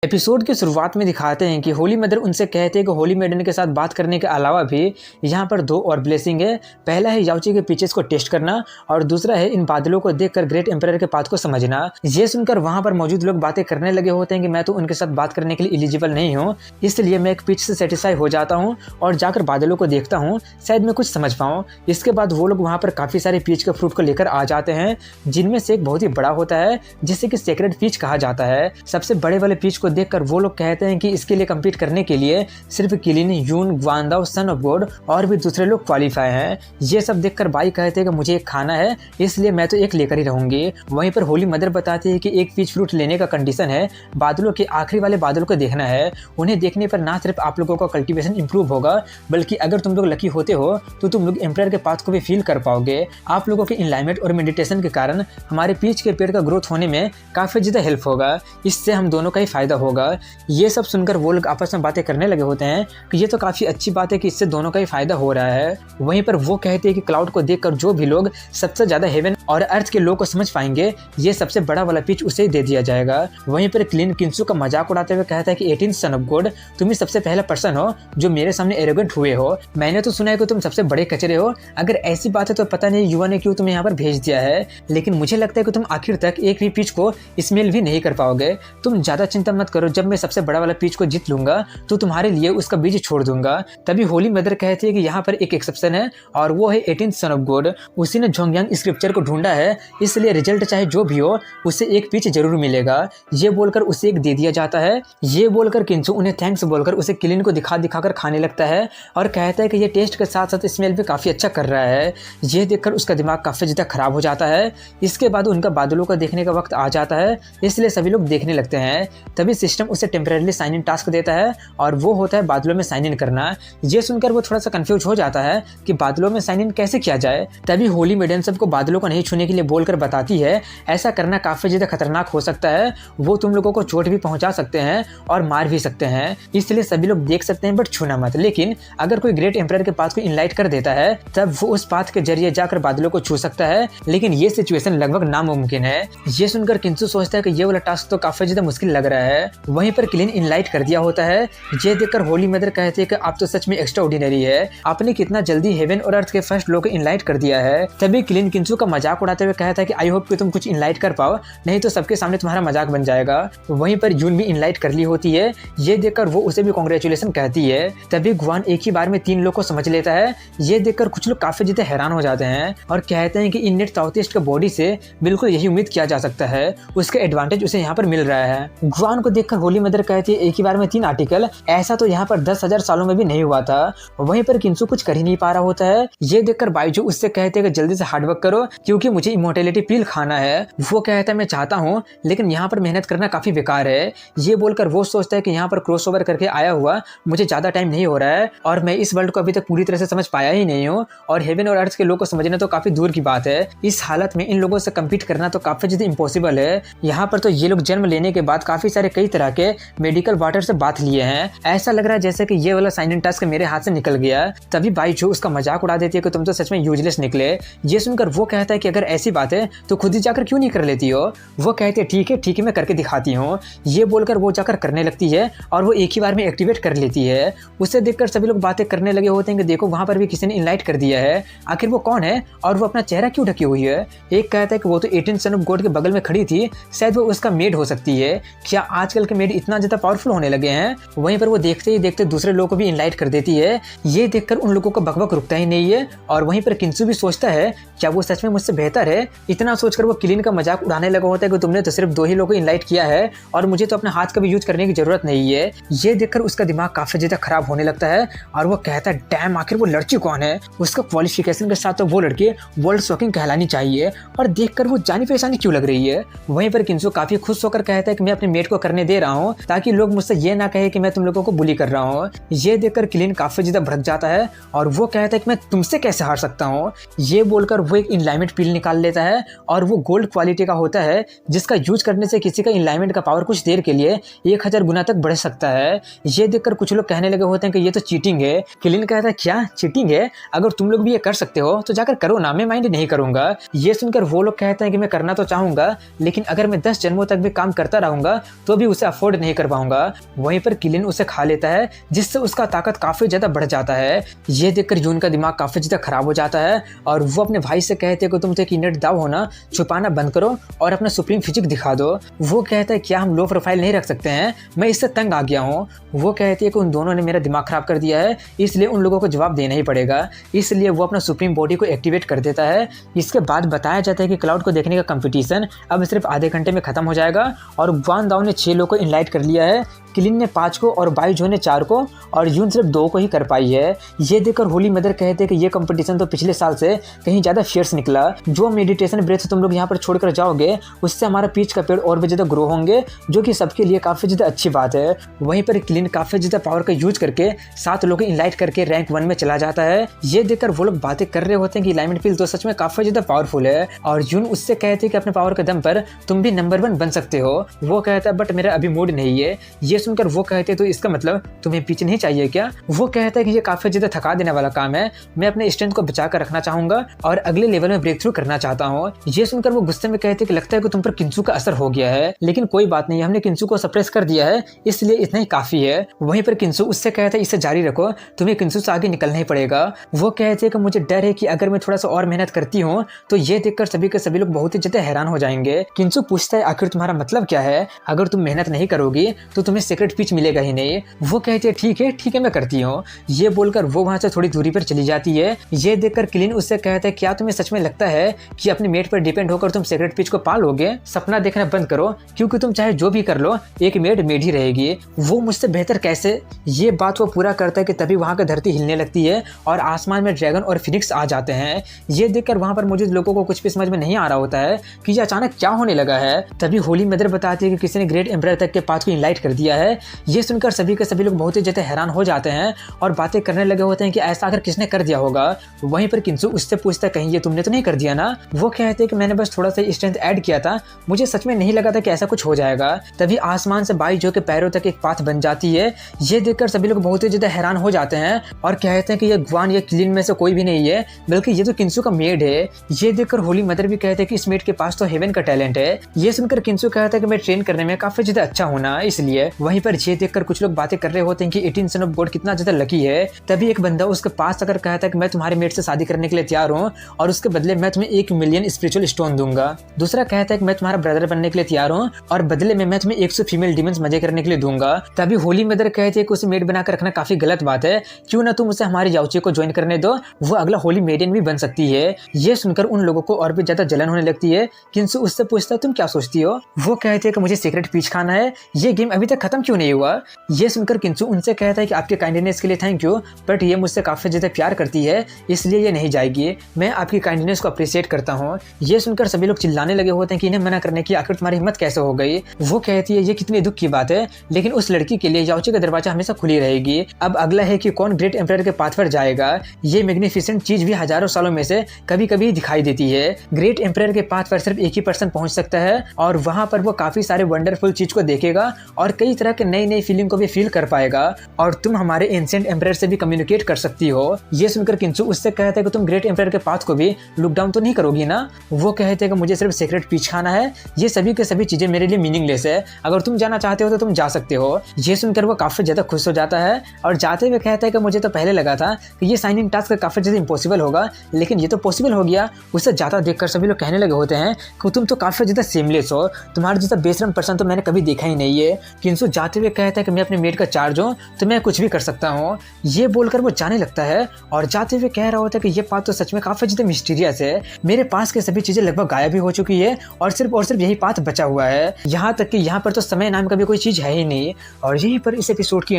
Speaker 1: एपिसोड की शुरुआत में दिखाते हैं कि होली मदर उनसे कहते हैं कि होली मेडन के साथ बात करने के अलावा भी यहाँ पर 2 और ब्लेसिंग है। पहला है याओची के पीचेस को टेस्ट करना और दूसरा है इन बादलों को देखकर ग्रेट एम्परर के पाथ को समझना। ये सुनकर वहाँ पर मौजूद लोग बातें करने लगे होते हैं कि मैं तो उनके साथ बात करने के लिए एलिजिबल नहीं हूँ, इसलिए मैं एक पीच से सेटिस्फाई हो जाता हूँ और जाकर बादलों को देखता हूँ, शायद मैं कुछ समझ पाऊँ। इसके बाद वो लोग वहाँ पर काफ़ी सारे पीच के फ्रूट को लेकर आ जाते हैं, जिनमें से एक बहुत ही बड़ा होता है जिसे कि सेक्रेड पीच कहा जाता है। सबसे बड़े वाले पीच को देखकर वो लोग कहते हैं कि इसके लिए कम्पीट करने के लिए सिर्फ क्लीन, यून, ग्वानदाओ, सन ऑफ गॉड और भी दूसरे लोग क्वालिफाई हैं। ये सब देखकर बाई कहते हैं कि मुझे एक खाना है, इसलिए मैं तो एक लेकर ही रहूंगी। वहीं पर होली मदर बताती है कि एक पीच फ्रूट लेने का कंडीशन है बादलों के आखिरी वाले बादलों को देखना है। उन्हें देखने पर ना सिर्फ आप लोगों का कल्टीवेशन इंप्रूव होगा, बल्कि अगर तुम लोग लकी होते हो तो तुम लोग एम्परर के पाथ को भी फील कर पाओगे। आप लोगों के इनलाइनमेंट और मेडिटेशन के कारण हमारे पीच के पेड़ का ग्रोथ होने में काफी ज्यादा हेल्प होगा, इससे हम दोनों का ही फायदा फ़ायदा होगा। ये सब सुनकर वो लोग आपस में बातें करने लगे होते हैं कि ये तो काफ़ी अच्छी बात है कि इससे दोनों का ही फ़ायदा हो रहा है। वहीं पर वो कहते हैं कि क्लाउड को देखकर जो भी लोग सबसे ज़्यादा हेवन और अर्थ के लोग को समझ पाएंगे, ये सबसे बड़ा वाला पिच उसे ही दे दिया जाएगा। वहीं पर क्लिन किंसु का मजाक उड़ाते हुए कहता है कि 18th सन ऑफ गॉड, तुम ही सबसे पहला पर्सन हो जो मेरे सामने एरोगेंट हुए हो। मैंने तो सुना है कि तुम सबसे बड़े कचरे हो। अगर ऐसी बात है तो पता नहीं युवा ने क्यों तुम्हें यहाँ पर भेज दिया है, लेकिन मुझे लगता है कि तुम आखिर तक एक भी पिच को स्मेल भी नहीं कर पाओगे। तुम ज़्यादा चिंता मत करो, जब मैं सबसे बड़ा वाला पिच को जीत लूंगा तो तुम्हारे लिए उसका बीज छोड़ दूंगा। तभी होली मदर कहती है कि यहाँ पर एक एक्सेप्शन है और वो है 18th सन ऑफ गॉड। उसी ने जोंगयांग स्क्रिप्चर को ढूंढा है, इसलिए रिजल्ट चाहे जो भी हो उसे एक पिच जरूर मिलेगा। ये बोलकर उसे एक दे दिया जाता है। ये बोलकर किंसु उन्हें थैंक्स बोलकर उसे क्लिन को दिखा दिखाकर खाने लगता है और कहता है कि ये टेस्ट के साथ साथ स्मेल भी काफ़ी अच्छा कर रहा है। ये देखकर उसका दिमाग काफ़ी ज़्यादा खराब हो जाता है। इसके बाद उनका बादलों को देखने का वक्त आ जाता है, इसलिए सभी लोग देखने लगते हैं। तभी सिस्टम उसे टेम्परेरी साइन इन टास्क देता है और वो होता है बादलों में साइन इन करना। ये सुनकर वो थोड़ा सा कंफ्यूज हो जाता है कि बादलों में साइन इन कैसे किया जाए। तभी होली मेडन सबको बादलों को नहीं छूने के लिए बोलकर बताती है ऐसा करना काफ़ी ज़्यादा खतरनाक हो सकता है, वो तुम लोगों को चोट भी पहुंचा सकते हैं और मार भी सकते हैं, इसलिए सभी लोग देख सकते हैं बट छूना मत। लेकिन अगर कोई ग्रेट एम्परर के पाथ को इनलाइट कर देता है तब वो उस पाथ के जरिए जाकर बादलों को छू सकता है, लेकिन ये सिचुएशन लगभग नामुमकिन है। ये सुनकर किंसु सोचता है कि ये वाला टास्क तो काफी ज्यादा मुश्किल लग रहा है। वहीं पर क्लिन इनलाइट कर दिया होता है। ये देखकर होली मदर कहती है कि आप तो सच में एक्स्ट्रा ऑर्डिनरी है, आपने कितना जल्दी हेवन और अर्थ के फर्स्ट लोग को इनलाइट कर दिया है। तभी क्लिन किंसु का मजाक उड़ाते हुए कहता है कि आई होप कि तुम कुछ इनलाइट कर पाओ, नहीं तो सबके सामने तुम्हारा मजाक बन जाएगा। वहीं पर यून भी इनलाइट कर ली होती है। ये देखकर वो उसे भी कांग्रेचुलेशन कहती है। तभी गुआन एक ही बार में 3 लोग को समझ लेता है। ये देखकर कुछ लोग काफी ज्यादा हैरान हो जाते हैं और कहते हैं कि इननेट साउथ ईस्ट के बॉडी से बिल्कुल यही उम्मीद किया जा सकता है, उसका एडवांटेज उसे यहाँ पर मिल रहा है। गुआन को देखकर होली मदर कहती है एक ही बार में 3 आर्टिकल, ऐसा तो यहाँ पर 10,000 सालों में भी नहीं हुआ था। वहीं पर किंसु कुछ कर ही नहीं पा रहा होता है। ये देखकर बाइजू उससे कहते हैं कि जल्दी से हार्डवर्क करो क्योंकि मुझे इमोर्टेलिटी पिल खाना है। वो कहता है मैं चाहता हूँ लेकिन यहाँ पर मेहनत करना काफी बेकार है। ये बोलकर वो सोचता है कि यहाँ पर क्रॉसओवर करके आया हुआ मुझे ज्यादा टाइम नहीं हो रहा है और मैं इस वर्ल्ड को अभी तक पूरी तरह से समझ पाया ही नहीं हूँ और हेवन और अर्थ के लोग को समझना तो काफी दूर की बात है। इस हालत में इन लोगों से कम्पीट करना तो काफी ज्यादा इम्पॉसिबल है। यहाँ पर तो ये लोग जन्म लेने के बाद काफी सारे कई तरह के मेडिकल वाटर से बात लिए हैं। ऐसा लग रहा है जैसे कि ये वाला साइन इन टास्क मेरे हाथ से निकल गया। तभी बाइजू उसका मजाक उड़ा देती है कि तुम तो सच में यूजलेस निकले। ये सुनकर वो कहता है कि अगर ऐसी बात है तो खुद ही जाकर क्यों नहीं कर लेती हो। वो कहती है ठीक है मैं करके दिखाती हूँ। ये बोलकर वो जाकर करने लगती है और वो एक ही बार में एक्टिवेट कर लेती है। उसे देखकर सभी लोग बातें करने लगे होते हैं कि देखो वहां पर भी किसी ने इनलाइट कर दिया है, आखिर वो कौन है और वो अपना चेहरा क्यों ढकी हुई है। एक कहता है कि वो तो 18th सन ऑफ गॉड के बगल में खड़ी थी, शायद वो उसका मेड हो सकती है। क्या आजकल के मेड इतना ज्यादा पावरफुल होने लगे हैं। वहीं पर वो देखते ही देखते दूसरे लोगों को भी इनलाइट कर देती है। ये देखकर उन लोगों को बकबक रुकता ही नहीं है और वहीं पर किंसु भी सोचता है क्या वो सच में मुझसे बेहतर है। इतना सोचकर वो क्लीन का मजाक उड़ाने लगा होता है कि तुमने तो सिर्फ 2 ही लोगों को इनलाइट किया है और मुझे तो अपने हाथ का भी यूज करने की जरूरत नहीं है। ये देखकर उसका दिमाग काफी ज्यादा खराब होने लगता है और वो कहता है डैम आखिर वो लड़की कौन है। उसका क्वालिफिकेशन के साथ तो वो लड़की वर्ल्ड शॉकिंग कहलानी चाहिए और देखकर वो जानी पहचानी क्यों लग रही है। वहीं पर किंसु काफी खुश होकर कहता है कि मैं अपने मेट को करने दे रहा हूँ ताकि लोग मुझसे ये ना कहे कि मैं तुम लोगों को बुली कर रहा हूँ। ये देखकर क्लीन काफी ज्यादा भड़क जाता है और वो कहता है कि मैं तुमसे कैसे हार सकता हूँ। ये बोलकर वो एक इनलाइनमेंट पिल निकाल लेता है और वो गोल्ड क्वालिटी का होता है जिसका यूज करने से किसी का इनलाइनमेंट का पावर कुछ देर के लिए 1000 गुना तक बढ़ सकता है। ये देखकर कुछ लोग कहने लगे होते हैं कि ये तो चीटिंग है। क्लीन कहता है क्या चीटिंग है, अगर तुम लोग भी ये कर सकते हो तो जाकर करो ना, मैं माइंड नहीं करूंगा। ये सुनकर वो लोग कहते हैं कि मैं करना तो चाहूंगा लेकिन अगर मैं 10 जन्मों तक भी काम करता रहूंगा तो भी उसे अफोर्ड नहीं कर पाऊंगा। वहीं पर क्लीन उसे खा लेता है जिससे उसका ताकत काफी ज्यादा बढ़ जाता है। ये देखकर यून का दिमाग काफी ज्यादा खराब हो जाता है और वो अपने भाई से कहते हैं कि तुम तो एक इननेट दाव हो ना, छुपाना बंद करो और अपना सुप्रीम फिजिक दिखा दो। वो कहता है क्या हम लो प्रोफाइल नहीं रख सकते हैं, मैं इससे तंग आ गया हूँ। वो कहती है कि उन दोनों ने मेरा दिमाग खराब कर दिया है इसलिए उन लोगों को जवाब देना ही पड़ेगा। इसलिए वो अपना सुप्रीम बॉडी को एक्टिवेट कर देता है। इसके बाद बताया जाता है कि क्लाउड को देखने का कंपटीशन अब सिर्फ आधे घंटे में खत्म हो जाएगा और गुआन दाओ ने 6 लोगों को इनलाइट कर लिया है। क्लिन ने 5 को और बाइजू ने 4 को और यून सिर्फ 2 को ही कर पाई है। ये देखकर होली मदर कहते हैं कि ये कंपटीशन तो पिछले साल से कहीं ज़्यादा फेयर्स निकला। जो मेडिटेशन ब्रेथ तुम लोग यहाँ पर छोड़कर जाओगे उससे हमारा पीच का पेड़ और भी ज़्यादा ग्रो होंगे, जो कि सबके लिए काफ़ी ज़्यादा अच्छी बात है। वहीं पर क्लिन काफ़ी ज़्यादा पावर का यूज करके 7 लोगों को इनलाइट करके रैंक 1 में चला जाता है। ये देखकर वो लोग बातें कर रहे होते हैं कि अलाइनमेंट फील्ड तो सच में काफ़ी ज़्यादा पावरफुल है और यून उससे कहते हैं कि अपने पावर के दम पर तुम भी नंबर 1 बन सकते हो। वो कहता है बट मेरा अभी मूड नहीं है। ये सुनकर वो कहते हैं तो इसका मतलब तुम्हें पीच नहीं चाहिए क्या? वो कहता है कि ये काफ़ी ज़्यादा थका देने वाला काम है, मैं अपने स्ट्रेंथ को बचा कर रखना चाहूंगा और अगले लेवल में ब्रेक थ्रू करना चाहता हूँ। ये सुनकर वो गुस्से में कहते हैं कि लगता है कि तुम पर किंसु का असर हो गया है, लेकिन कोई बात नहीं, हमने किंसु को सप्रेस कर दिया है, इसलिए इतना ही काफ़ी है। वहीं पर किंसु उससे कहता है इसे जारी रखो, तुम्हें किंसु से आगे निकलना ही पड़ेगा। वो कहते हैं कि मुझे डर है कि अगर मैं थोड़ा सा और मेहनत करती हूँ तो ये देखकर सभी के सभी लोग बहुत ही ज़्यादा हैरान हो जाएंगे। किंसु पूछता है आखिर तुम्हारा मतलब क्या है? अगर तुम मेहनत नहीं करोगी तो तुम्हें सीक्रेट पिच मिलेगा ही नहीं। वो कहते हैं ठीक है मैं करती हूँ। ये बोलकर वो वहाँ से थोड़ी दूरी पर चली जाती है। ये देखकर क्लिन उससे कहता है क्या तुम्हें सच में लगता है कि अपने मेट पर डिपेंड होकर तुम सीक्रेट पिच को पालोगे? सपना देखना बंद करो, क्योंकि तुम चाहे जो भी कर लो एक मेड ही रहेगी। वो मुझसे बेहतर कैसे? ये बात वो पूरा करता है कि तभी वहाँ की धरती हिलने लगती है और आसमान में ड्रैगन और फिनिक्स आ जाते हैं। ये देखकर वहाँ पर मौजूद लोगों को कुछ भी समझ में नहीं आ रहा होता है कि ये अचानक क्या होने लगा है। तभी होली मदर बताती है कि किसी ने ग्रेट एम्पायर तक के पाथ को इनलाइट कर दिया है। ये सुनकर सभी के सभी लोग बहुत ही ज़्यादा हैरान हो जाते हैं और बातें करने लगे होते हैं कि ऐसा आखिर किसने कर दिया होगा। वहीं पर किंसु उससे पूछता है कहीं ये तुमने तो नहीं कर दिया ना? वो कहते हैं कि मैंने बस थोड़ा सा स्ट्रेंथ ऐड किया था, मुझे सच में नहीं लगा था कि ऐसा कुछ हो जाएगा। तभी आसमान से बाइजू के पैरों तक एक पाथ बन जाती है। ये देखकर सभी लोग बहुत ही ज़्यादा हैरान हो जाते हैं और कहते हैं कि ये ग्वान ये क्लिन में से कोई भी नहीं है, बल्कि ये तो किंसु का मेड है। ये देखकर होली मदर भी कहते हैं कि इस मेड के पास तो हेवन का टैलेंट है। ये सुनकर किंसु कहता है कि मैं ट्रेन करने में काफी ज्यादा अच्छा होना इसलिए। वहीं पर ये देखकर कुछ लोग बातें कर रहे होते हैं कि 18 सन ऑफ गॉड कितना ज्यादा लकी है। तभी एक बंदा उसके पास अगर कहता है कि मैं तुम्हारे मेट से शादी करने के लिए तैयार हूँ और उसके बदले मैं तुम्हें 1 मिलियन स्पिरिचुअल स्टोन दूंगा। दूसरा कहता है कि मैं तुम्हारा ब्रदर बनने के लिए तैयार हूँ और बदले में मैं तुम्हें 100 फीमेल डीमंस मजे करने के लिए दूंगा। तभी होली मदर कहती है कि उसे मेड बनाकर रखना काफी गलत बात है, क्यों ना तुम उसे हमारे याउची को ज्वाइन करने दो, वो अगला होली मेडन भी बन सकती है। ये सुनकर उन लोगों को और भी ज्यादा जलन होने लगती है। किंसु उससे पूछता है तुम क्या सोचती हो? वो कहते हैं कि मुझे सीक्रेट पीच खाना है, ये गेम अभी तक खत्म क्यों नहीं हुआ? ये सुनकर किंसु उनसे कहता है कि आपके काइंडनेस के लिए थैंक यू, बट ये मुझसे काफी ज्यादा प्यार करती है इसलिए ये नहीं जाएगी, मैं आपकी काइंडनेस को अप्रिशिएट करता हूँ। ये सुनकर सभी लोग चिल्लाने लगे होते हैं कि इन्हें मना करने की आखिर तुम्हारी हिम्मत कैसे हो गई? वो कहती है ये कितनी दुख की बात है, लेकिन उस लड़की के लिए याउची का दरवाजा हमेशा खुली रहेगी। अब अगला है कि कौन ग्रेट एम्पायर के पाथ पर जाएगा। ये मैग्निफिसेंट चीज भी हजारों सालों में से कभी कभी दिखाई देती है। ग्रेट एम्पायर के पाथ पर सिर्फ एक ही पर्सन पहुंच सकता है और वहां पर वो काफी सारे वंडरफुल चीज को देखेगा और कई तरह के नई नई फीलिंग को भी फील कर पाएगा और तुम हमारे एंशिएंट एम्पायर से भी कम्युनिकेट कर सकती हो। ये सुनकर किंसु उससे कहता है कि तुम ग्रेट एम्पायर के पाथ को भी लुक डाउन तो नहीं करोगी ना? वो कहते हैं कि मुझे सिर्फ सीक्रेट पीच खाना है, ये सभी के सभी चीजें मेरे लिए मीनिंगलेस है, अगर तुम जाना चाहते हो तो तुम जा सकते हो। ये सुनकर वो काफी ज्यादा खुश हो जाता है और जाते हुए कहता है कि मुझे तो पहले लगा था कि ये साइन इन टास्क काफी ज्यादा इम्पॉसिबल होगा, लेकिन ये तो पॉसिबल हो गया। उसे जाता देखकर सभी लोग कहने लगे होते हैं कि तुम तो काफी ज्यादा सेमलेस हो, तुम्हारा जैसा बेशरम पर्सन तो मैंने कभी देखा ही नहीं है। किंसु जाते हुए कहता है कि मैं अपने मेट का चार्ज हूँ तो मैं कुछ भी कर सकता हूँ। ये बोलकर वो जाने लगता है और जाते हुए कह रहा होता है कि ये बात तो सच में काफी ज्यादा मिस्टीरियस है, मेरे पास के सभी चीजें लगभग गायब भी हो चुकी है और सिर्फ यही पाथ बचा हुआ है, यहाँ तक कि यहाँ पर तो समय नाम का भी कोई चीज है ही नहीं। और यहीं पर इस एपिसोड की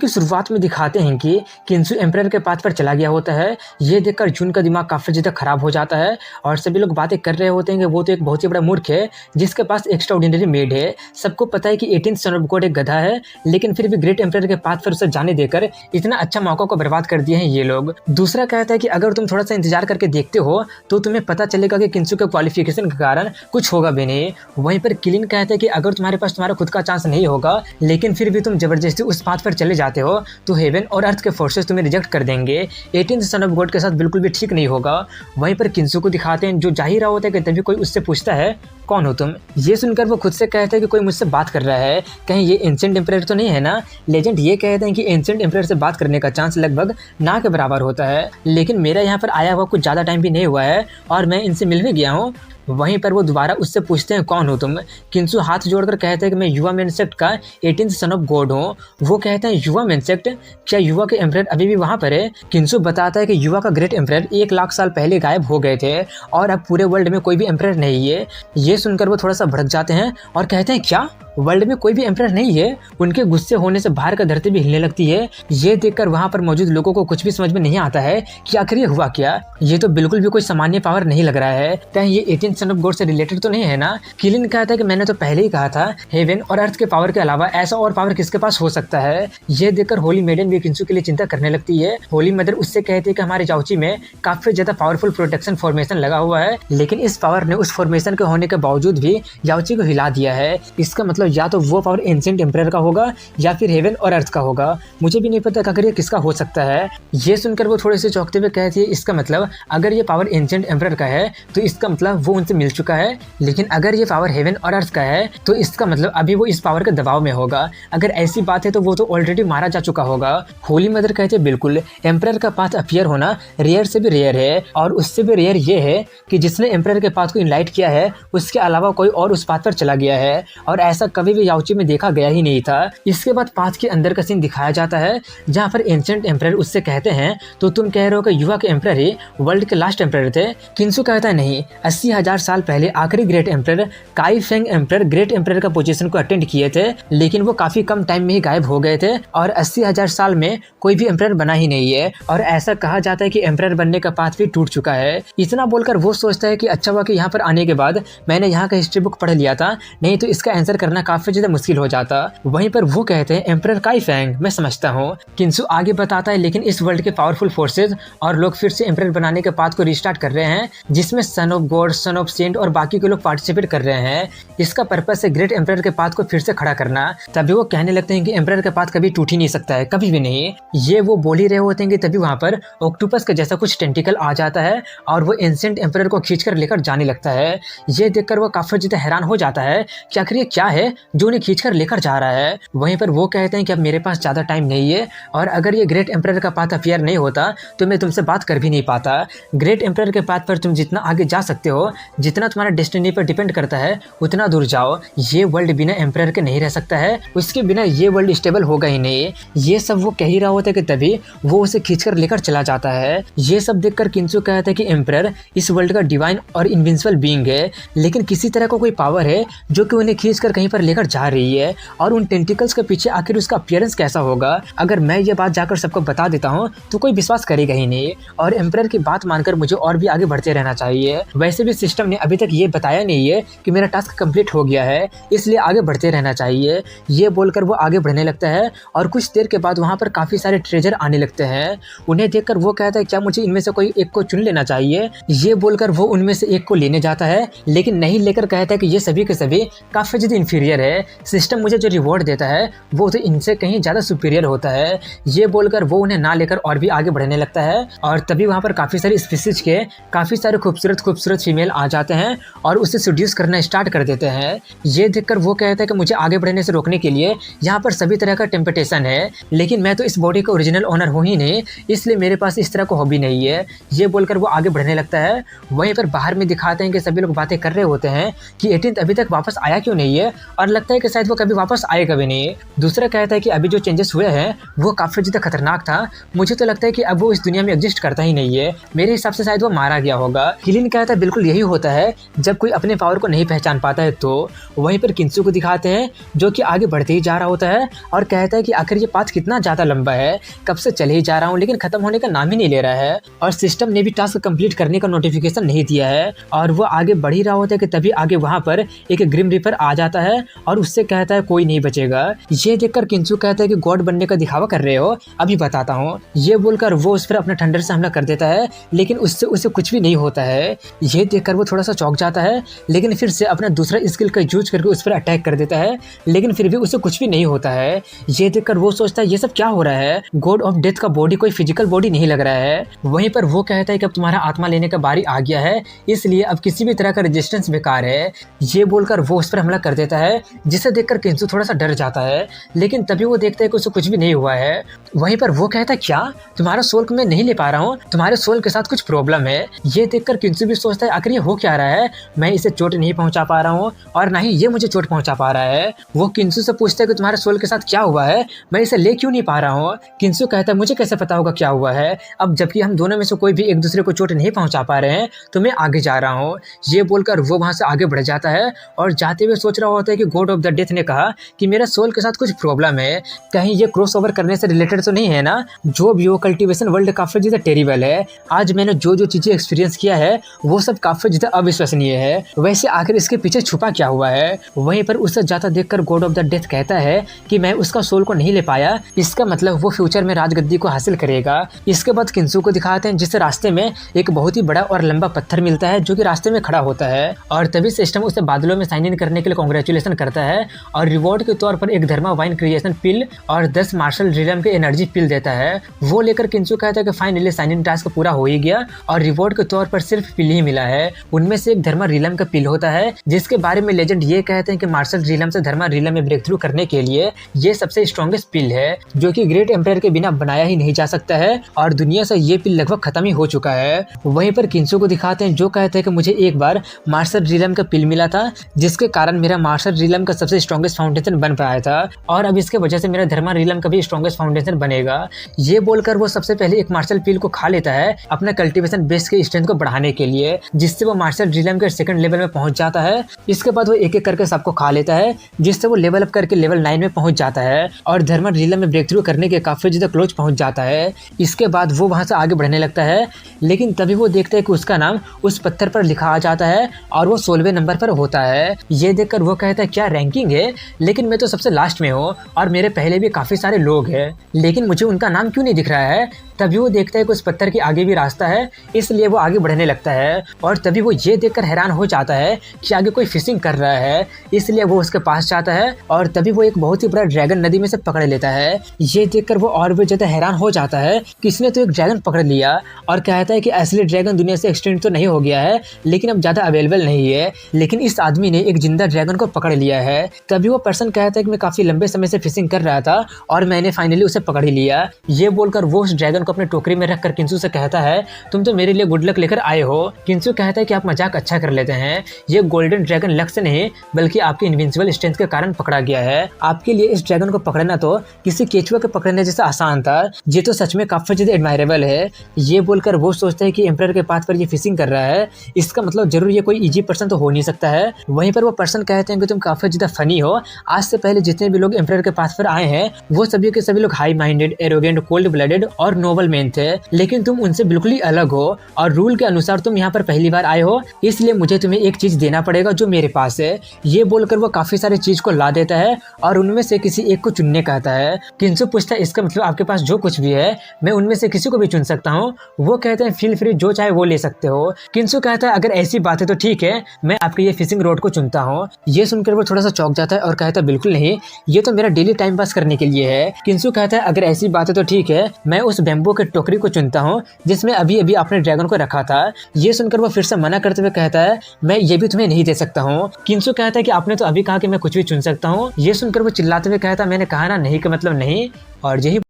Speaker 1: शुरुआत में दिखाते हैं कि किंसु एम्परर के पाथ पर चला गया होता है। ये देखकर जून का दिमाग काफी ज्यादा खराब हो जाता है और सभी लोग बातें कर रहे होते हैं कि वो तो एक बहुत ही बड़ा मूर्ख है जिसके पास एक्स्ट्रा ऑर्डिनरी मेड है। सबको पता है कि 18th सन ऑफ गॉड एक गधा है, लेकिन फिर भी ग्रेट एम्परर के पाथ पर उसे जाने देकर इतना अच्छा मौका को बर्बाद कर दिए हैं ये लोग। दूसरा कहता है कि अगर तुम थोड़ा सा इंतजार करके देखते हो तो तुम्हें पता चलेगा कि किंसु के क्वालिफिकेशन के कारण कुछ होगा भी नहीं। वहीं पर किलिन कहता है कि अगर तुम्हारे पास तुम्हारा खुद का चांस नहीं होगा, लेकिन फिर भी तुम जबरदस्ती उस पाथ पर चले जाते हो तो हेवन और अर्थ के फोर्सेस तुम्हें रिजेक्ट कर देंगे। 18th सन ऑफ गॉड के साथ बिल्कुल भी ठीक नहीं होगा। वहीं पर किंसु को दिखाते हैं जो जा ही रहा होता है कि तभी कोई उससे पूछता है कौन हो तुम? ये सुनकर वो खुद से कहते हैं कि कोई मुझसे बात कर रहा है, कहीं ये एंशिएंट एम्परर तो नहीं है ना? लेजेंड ये कहते हैं कि एंशिएंट एम्परर से बात करने का चांस लगभग ना के बराबर होता है, लेकिन मेरा यहाँ पर आया हुआ कुछ ज़्यादा टाइम भी नहीं हुआ है और मैं इनसे मिल भी गया हूँ। वहीं पर वो दोबारा उससे पूछते हैं कौन हो तुम। किंसु हाथ जोड़कर कहते हैं कि मैं युवा मेनसेक्ट का 18th सन ऑफ गॉड हूँ। वो कहते हैं युवा मेनसेक्ट, क्या युवा के एम्परर अभी भी वहाँ पर है? किंसु बताता है कि युवा का ग्रेट एम्परर 1 लाख साल पहले गायब हो गए थे और अब पूरे वर्ल्ड में कोई भी एम्परर नहीं है। ये सुनकर वो थोड़ा सा भड़क जाते हैं और कहते हैं क्या वर्ल्ड में कोई भी एम्परर नहीं है? उनके गुस्से होने से बाहर का धरती भी हिलने लगती है। ये देखकर वहाँ पर मौजूद लोगों को कुछ भी समझ में नहीं आता है कि आखिर ये हुआ क्या। ये तो बिल्कुल भी कोई सामान्य पावर नहीं लग रहा है। कहीं ये 18th सन ऑफ गॉड से रिलेटेड तो नहीं है ना? किलिन कहता है कि मैंने तो पहले ही कहा था हेवन और अर्थ के पावर के अलावा ऐसा और पावर किसके पास हो सकता है। ये देखकर होली मेडन भी किंसु के लिए चिंता करने लगती है। होली मदर उससे कहती है कि हमारे जाउची में काफी ज्यादा पावरफुल प्रोटेक्शन फॉर्मेशन लगा हुआ है, लेकिन इस पावर ने उस फॉर्मेशन के होने के बावजूद भी जाउची को हिला दिया है। इसका मतलब या तो वो पावर एंशिएंट एम्परर का होगा या फिर हेवन और अर्थ का होगा। मुझे भी नहीं पता अगर ये किसका हो सकता है। ये सुनकर वो थोड़े से चौंकते हुए कहती है इसका मतलब अगर ये पावर एंशिएंट एम्परर का है तो इसका मतलब वो उनसे मिल चुका है, लेकिन अगर ये पावर हेवन और अर्थ का है तो इसका मतलब अभी वो इस पावर के दबाव में होगा। अगर ऐसी बात है तो वो तो ऑलरेडी मारा जा चुका होगा। होली मदर कहते हैं बिल्कुल, एम्परर का पाथ अपीयर होना रेयर से भी रेयर है, और उससे भी रेयर ये है कि जिसने एम्परर के पाथ को इनलाइट किया है उसके अलावा कोई और उस पाथ पर चला गया है, और ऐसा कभी भी याउची में देखा गया ही नहीं था। इसके बाद पाथ के अंदर का सीन दिखाया जाता है जहाँ पर एंशिएंट एम्परर उससे कहते हैं तो तुम कह रहे हो कि युवा के एम्परर ही वर्ल्ड के लास्ट एम्परर थे? किंसु कहता है नहीं, 80,000 साल पहले आखिरी ग्रेट एम्परर काई फेंग एम्परर ग्रेट एम्परर का पोजीशन को अटेंड किए थे, लेकिन वो काफी कम टाइम में ही गायब हो गए थे और 80,000 साल में कोई भी एम्परर बना ही नहीं है, और ऐसा कहा जाता है कि एम्परर बनने का पाथ भी टूट चुका है। इतना बोलकर वो सोचता है कि अच्छा हुआ कि यहाँ पर आने के बाद मैंने यहाँ का हिस्ट्री बुक पढ़ लिया था, नहीं तो इसका आंसर करना काफी ज्यादा मुश्किल हो जाता। वहीं पर वो कहते हैं एम्परर काई फेंग, मैं समझता हूँ। किंसु आगे बताता है लेकिन इस वर्ल्ड के पावरफुल फोर्सेज और लोग फिर से एम्परर बनाने के पाथ को रिस्टार्ट कर रहे हैं, जिसमें son of God, son of saint और बाकी के लोग पार्टिसिपेट कर रहे हैं। इसका पर्पस है ग्रेट एम्परर के पाथ को फिर से खड़ा करना। तभी वो कहने लगते हैं कि एम्परर का पाथ कभी टूट ही नहीं सकता है, कभी भी नहीं। ये वो बोल ही रहे होते हैं कि तभी वहाँ पर ऑक्टोपस का जैसा कुछ टेंटिकल आ जाता है और वो एंशिएंट एम्परर को खींचकर लेकर जाने लगता है। ये देखकर वो काफी ज्यादा हैरान हो जाता है कि आखिर ये क्या है जो उन्हें खींचकर लेकर जा रहा है। वहीं पर वो कहते हैं कि अब मेरे पास ज्यादा टाइम नहीं है, और अगर ये ग्रेट एम्परर का पाथ अपीयर नहीं होता तो मैं तुमसे बात कर भी नहीं पाता। ग्रेट एम्परर के पाथ पर तुम जितना आगे जा सकते हो, जितना तुम्हारा डेस्टिनी पर डिपेंड करता है, उतना दूर जाओ। ये वर्ल्ड बिना एम्परर के नहीं रह सकता है, उसके बिना ये वर्ल्ड स्टेबल होगा ही नहीं। ये सब वो कह ही रहा होता है कि तभी वो उसे खींचकर लेकर चला जाता है। ये सब देखकर किंसु कहता है कि एम्परर इस वर्ल्ड का डिवाइन और इनविंसिबल बीइंग है, लेकिन किसी तरह का कोई पावर है जो कि उन्हें खींचकर कहीं पर लेकर जा रही है, और उन टेंटिकल्स के पीछे आखिर उसका अपीयरेंस कैसा होगा। अगर मैं ये बात जाकर सबको बता देता हूँ तो कोई विश्वास करेगा ही नहीं, और एम्परर की बात मानकर मुझे और भी आगे बढ़ते रहना चाहिए। वैसे भी सिस्टम ने अभी तक ये बताया नहीं है कि मेरा टास्क कंप्लीट हो गया है, इसलिए आगे बढ़ते रहना चाहिए। ये बोलकर वो आगे बढ़ने लगता है, और कुछ देर के बाद वहाँ पर काफी सारे ट्रेजर आने लगते हैं। उन्हें देखकर वो कहता है क्या मुझे इनमें से कोई एक को चुन लेना चाहिए? ये बोलकर वो उनमें से एक को लेने जाता है, लेकिन नहीं लेकर कहता है कि ये सभी के सभी काफी ज्यादा इंफीरियर है। सिस्टम मुझे जो रिवॉर्ड देता है वो तो इनसे कहीं ज्यादा सुपीरियर होता है। ये बोलकर वो उन्हें ना लेकर और भी आगे बढ़ने लगता है, और तभी वहाँ पर काफी सारी स्पीसीज के काफी सारे खूबसूरत खूबसूरत फीमेल आ जाते हैं और उसे सीड्यूस करना स्टार्ट कर देते हैं। ये देखकर वो कहता है कि मुझे आगे बढ़ने से रोकने के लिए यहाँ पर सभी तरह का टेम्पटेशन है, लेकिन मैं तो इस बॉडी का ओरिजिनल ओनर हूँ ही नहीं, इसलिए मेरे पास इस तरह का हॉबी नहीं है। ये बोलकर वो आगे बढ़ने लगता है। वहीं पर बाहर में दिखाते हैं कि सभी लोग बातें कर रहे होते हैं कि 18th अभी तक वापस आया क्यों नहीं है, और लगता है कि शायद वो कभी वापस आएगा भी नहीं। दूसरा कहता है कि अभी जो चेंजेस हुए हैं वो काफी ज्यादा खतरनाक था, मुझे तो लगता है कि अब वो इस दुनिया में एग्जिस्ट करता ही नहीं है, मेरे हिसाब से शायद वो मारा गया होगा। किलिन कहता है बिल्कुल यही होता है जब कोई अपने पावर को नहीं पहचान पाता है। तो वहीं पर किंसु को दिखाते हैं जो कि आगे बढ़ते ही जा रहा होता है और कहता है कि आखिर ये पाथ कितना ज्यादा लंबा है, कब से चले ही जा रहा हूँ लेकिन खत्म होने का नाम ही नहीं ले रहा है, और सिस्टम ने भी टास्क कंप्लीट करने का नोटिफिकेशन नहीं दिया है। और वो आगे बढ़ ही रहा होता है कि तभी आगे वहां पर एक ग्रिम रिपर आ जाता है और उससे कहता है कोई नहीं बचेगा। ये देखकर किंसु कहता है कि गॉड बनने का दिखावा कर रहे हो, अभी बताता हूँ। ये बोलकर वो उस पर अपना थंडर से हमला कर देता है, लेकिन उससे उसे कुछ भी नहीं होता है। ये देखकर वो थोड़ा सा चौंक जाता है, लेकिन फिर से अपना दूसरा स्किल का यूज करके उस पर अटैक कर देता है, लेकिन फिर भी उसे कुछ भी नहीं होता है। ये देखकर वो सोचता है ये सब क्या हो रहा है, गॉड ऑफ डेथ का बॉडी कोई फिजिकल बॉडी नहीं लग रहा है। वहीं पर वो कहता है कि अब तुम्हारा आत्मा लेने का बारी आ गया है, इसलिए अब किसी भी तरह का रेजिस्टेंस बेकार है। ये बोलकर वो उस पर हमला कर देता है, जिसे देखकर किंसु थोड़ा सा डर जाता है, लेकिन तभी वो देखता है कि उसे कुछ भी नहीं हुआ है। वहीं पर वो कहता है क्या तुम्हारा सोल को मैं नहीं ले पा रहा हूँ, तुम्हारे सोल के साथ कुछ प्रॉब्लम है। ये देखकर किंसु भी सोचता है आखिर ये हो क्या रहा है, मैं इसे चोट नहीं पहुंचा पा रहा हूँ और ना ही ये मुझे चोट पहुंचा पा रहा है। वो किंसु से पूछता है कि तुम्हारे सोल के साथ क्या हुआ है, मैं इसे ले क्यों नहीं पा रहा हूँ। किंसु कहता है मुझे कैसे पता होगा क्या हुआ है, अब जबकि हम दोनों में से कोई भी एक दूसरे को चोट नहीं पहुंचा पा रहे हैं तो मैं आगे जा रहा हूँ। ये बोलकर वो वहां से आगे बढ़ जाता है और जाते हुए सोच रहा होता है कि गॉड ऑफ द डेथ ने कहा कि मेरा सोल के साथ कुछ प्रॉब्लम है, कहीं ये क्रॉस ओवर करने से रिलेटेड तो नहीं है ना। जो भी हो, कल्टीवेशन वर्ल्ड काफी ज्यादा टेरिबल है। आज मैंने जो जो चीजें एक्सपीरियंस किया है वो सब काफी ज्यादा अविश्वसनीय है। वैसे आखिर इसके पीछे छुपा क्या हुआ है। वहीं पर उसे जाता देखकर गॉड ऑफ द डेथ कहता है कि मैं उसका सोल को नहीं ले पाया, इसका मतलब वो फ्यूचर में राजगद्दी को हासिल करेगा। इसके बाद किंसु को दिखाते हैं जिस रास्ते में एक बहुत ही बड़ा और लंबा पत्थर मिलता है जो कि रास्ते में खड़ा होता है और तभी सिस्टम उसे बादलों में साइन इन करने के लिए कांग्रेचुलेशन करता है और रिवॉर्ड के तौर पर एक धर्मा वाइन क्रिएशन पिल और 10 मार्शल रिलम के एनर्जी पिल देता है। वो लेकर किंसु कहता है कि फाइनली साइन इन टास्क पूरा हो ही गया और रिवॉर्ड के तौर पर सिर्फ पिल ही मिला है। उनमें से एक धर्मा रिलम का पिल होता है जिसके बारे में लेजेंड ये कहते हैं कि मार्शल रिलम से धर्मा रिलम में ब्रेक थ्रू करने के लिए ये सबसे स्ट्रॉन्गेस्ट पिल है जो कि ग्रेट एम्पायर के बिना बनाया ही नहीं जा सकता है और दुनिया से ये पिल लगभग खत्म ही हो चुका है। वहीं पर किंसु को दिखाते हैं जो कहते हैं कि मुझे एक बार मार्शल रिलम का पिल मिला था जिसके कारण मेरा मार्शल रिलम का सबसे स्ट्रॉन्गेस्ट फाउंडेशन बन पाया था और अब इसके वजह से मेरा धर्मा रिलम का भी स्ट्रॉन्गेस्ट फाउंडेशन बनेगा। ये बोलकर वो सबसे पहले एक मार्शल पिल को खा लेता है अपना कल्टीवेशन बेस के स्ट्रेंथ को बढ़ाने के लिए, जिससे वो मार्शल रिलम के सेकंड लेवल में पहुंच जाता है। इसके बाद वो एक एक करके सबको खा लेता है जिससे वो लेवल अप करके लेवल 9 में पहुंच जाता है और धर्मा रिलम में ब्रेक थ्रू करने के काफी ज्यादा क्लोज पहुंच जाता है। इसके बाद वो वहां से आगे बढ़ने लगता है लेकिन तभी वो देखता है कि उसका नाम उस पत्थर पर लिखा आ जाता है और वो 16वें नंबर पर होता है। ये देखकर वो कहता है क्या रैंकिंग है, लेकिन मैं तो सबसे लास्ट में हूँ और मेरे पहले भी काफी सारे लोग हैं लेकिन मुझे उनका नाम क्यों नहीं दिख रहा है। तभी वो देखता है कि उस पत्थर के आगे भी रास्ता है, इसलिए वो आगे बढ़ने लगता है और तभी वो ये देखकर हैरान हो जाता है कि आगे कोई फिशिंग कर रहा है, इसलिए वो उसके पास जाता है और तभी वो एक बहुत ही बड़ा ड्रैगन नदी में से पकड़ लेता है। ये देखकर वो और भी ज्यादा हैरान हो जाता है कि इसने तो एक ड्रैगन पकड़ लिया और कहता है कि असली ड्रैगन दुनिया से एक्सटेंड तो नहीं हो गया है लेकिन अब ज्यादा अवेलेबल नहीं है, लेकिन इस आदमी ने एक जिंदा ड्रैगन को पकड़ लिया है। तभी वो पर्सन कहता है कि मैं काफी लंबे समय से फिशिंग कर रहा था और मैंने फाइनली उसे पकड़ ही लिया। ये बोलकर वो उस ड्रैगन को अपने टोकरी में रखकर किंसु से कहता है तुम तो मेरे लिए गुड लक लेकर आए हो। किंसु कहता है कि आप मजाक अच्छा कर लेते हैं, ये गोल्डन ड्रैगन लक से नहीं बल्कि आपकी इनविंसिबल स्ट्रेंथ के कारण पकड़ा गया है। आपके लिए इस ड्रैगन को पकड़ना तो किसी केचुआ के पकड़ने जैसा आसान था, ये तो सच में काफी ज्यादा एडमायरेबल है। ये बोलकर वो सोचता है कि एम्परर के पाथ पर ये फिशिंग कर रहा है, इसका मतलब जरूर ये कोई इजी पर्सन तो हो नहीं सकता है। वहीं पर वो पर्सन कहते हैं कि तुम काफी ज्यादा फनी हो, आज से पहले जितने भी लोग एम्परर के पाथ पर आए हैं वो सभी के सभी लोग high minded, arrogant, cold blooded और नोबल मैन थे, लेकिन तुम उनसे बिल्कुल ही अलग हो और रूल के अनुसार तुम यहाँ पर पहली बार आए हो, इसलिए मुझे तुम्हें एक चीज देना पड़ेगा जो मेरे पास है। ये बोलकर वो काफी सारी चीज को ला देता है और उनमें से किसी एक को चुनने कहता है। किंसु पूछता है इसका मतलब आपके पास जो कुछ भी है मैं उनमें से किसी को भी चुन सकता हूँ। वो कहते हैं फील फ्री, जो चाहे वो ले सकते हो। किंसु कहता है अगर ऐसी बात है तो ठीक है, मैं आपके ये फिशिंग रोड को चुनता हूँ। ये सुनकर वो थोड़ा सा चौंक जाता है और कहता है बिल्कुल नहीं, ये तो मेरा डेली टाइम पास करने के लिए है। किंसु कहता है अगर ऐसी बात है तो ठीक है, मैं उस बैम्बू के टोकरी को चुनता हूँ जिसमें अभी अभी आपने ड्रैगन को रखा था। ये सुनकर वो फिर से मना करते हुए कहता है मैं ये भी तुम्हें नहीं दे सकता हूँ। किंसु कहता है कि आपने तो अभी कहा कि मैं कुछ भी चुन सकता हूँ। ये सुनकर वो चिल्लाते हुए कहता है मैंने कहा ना नहीं का मतलब नहीं। और यही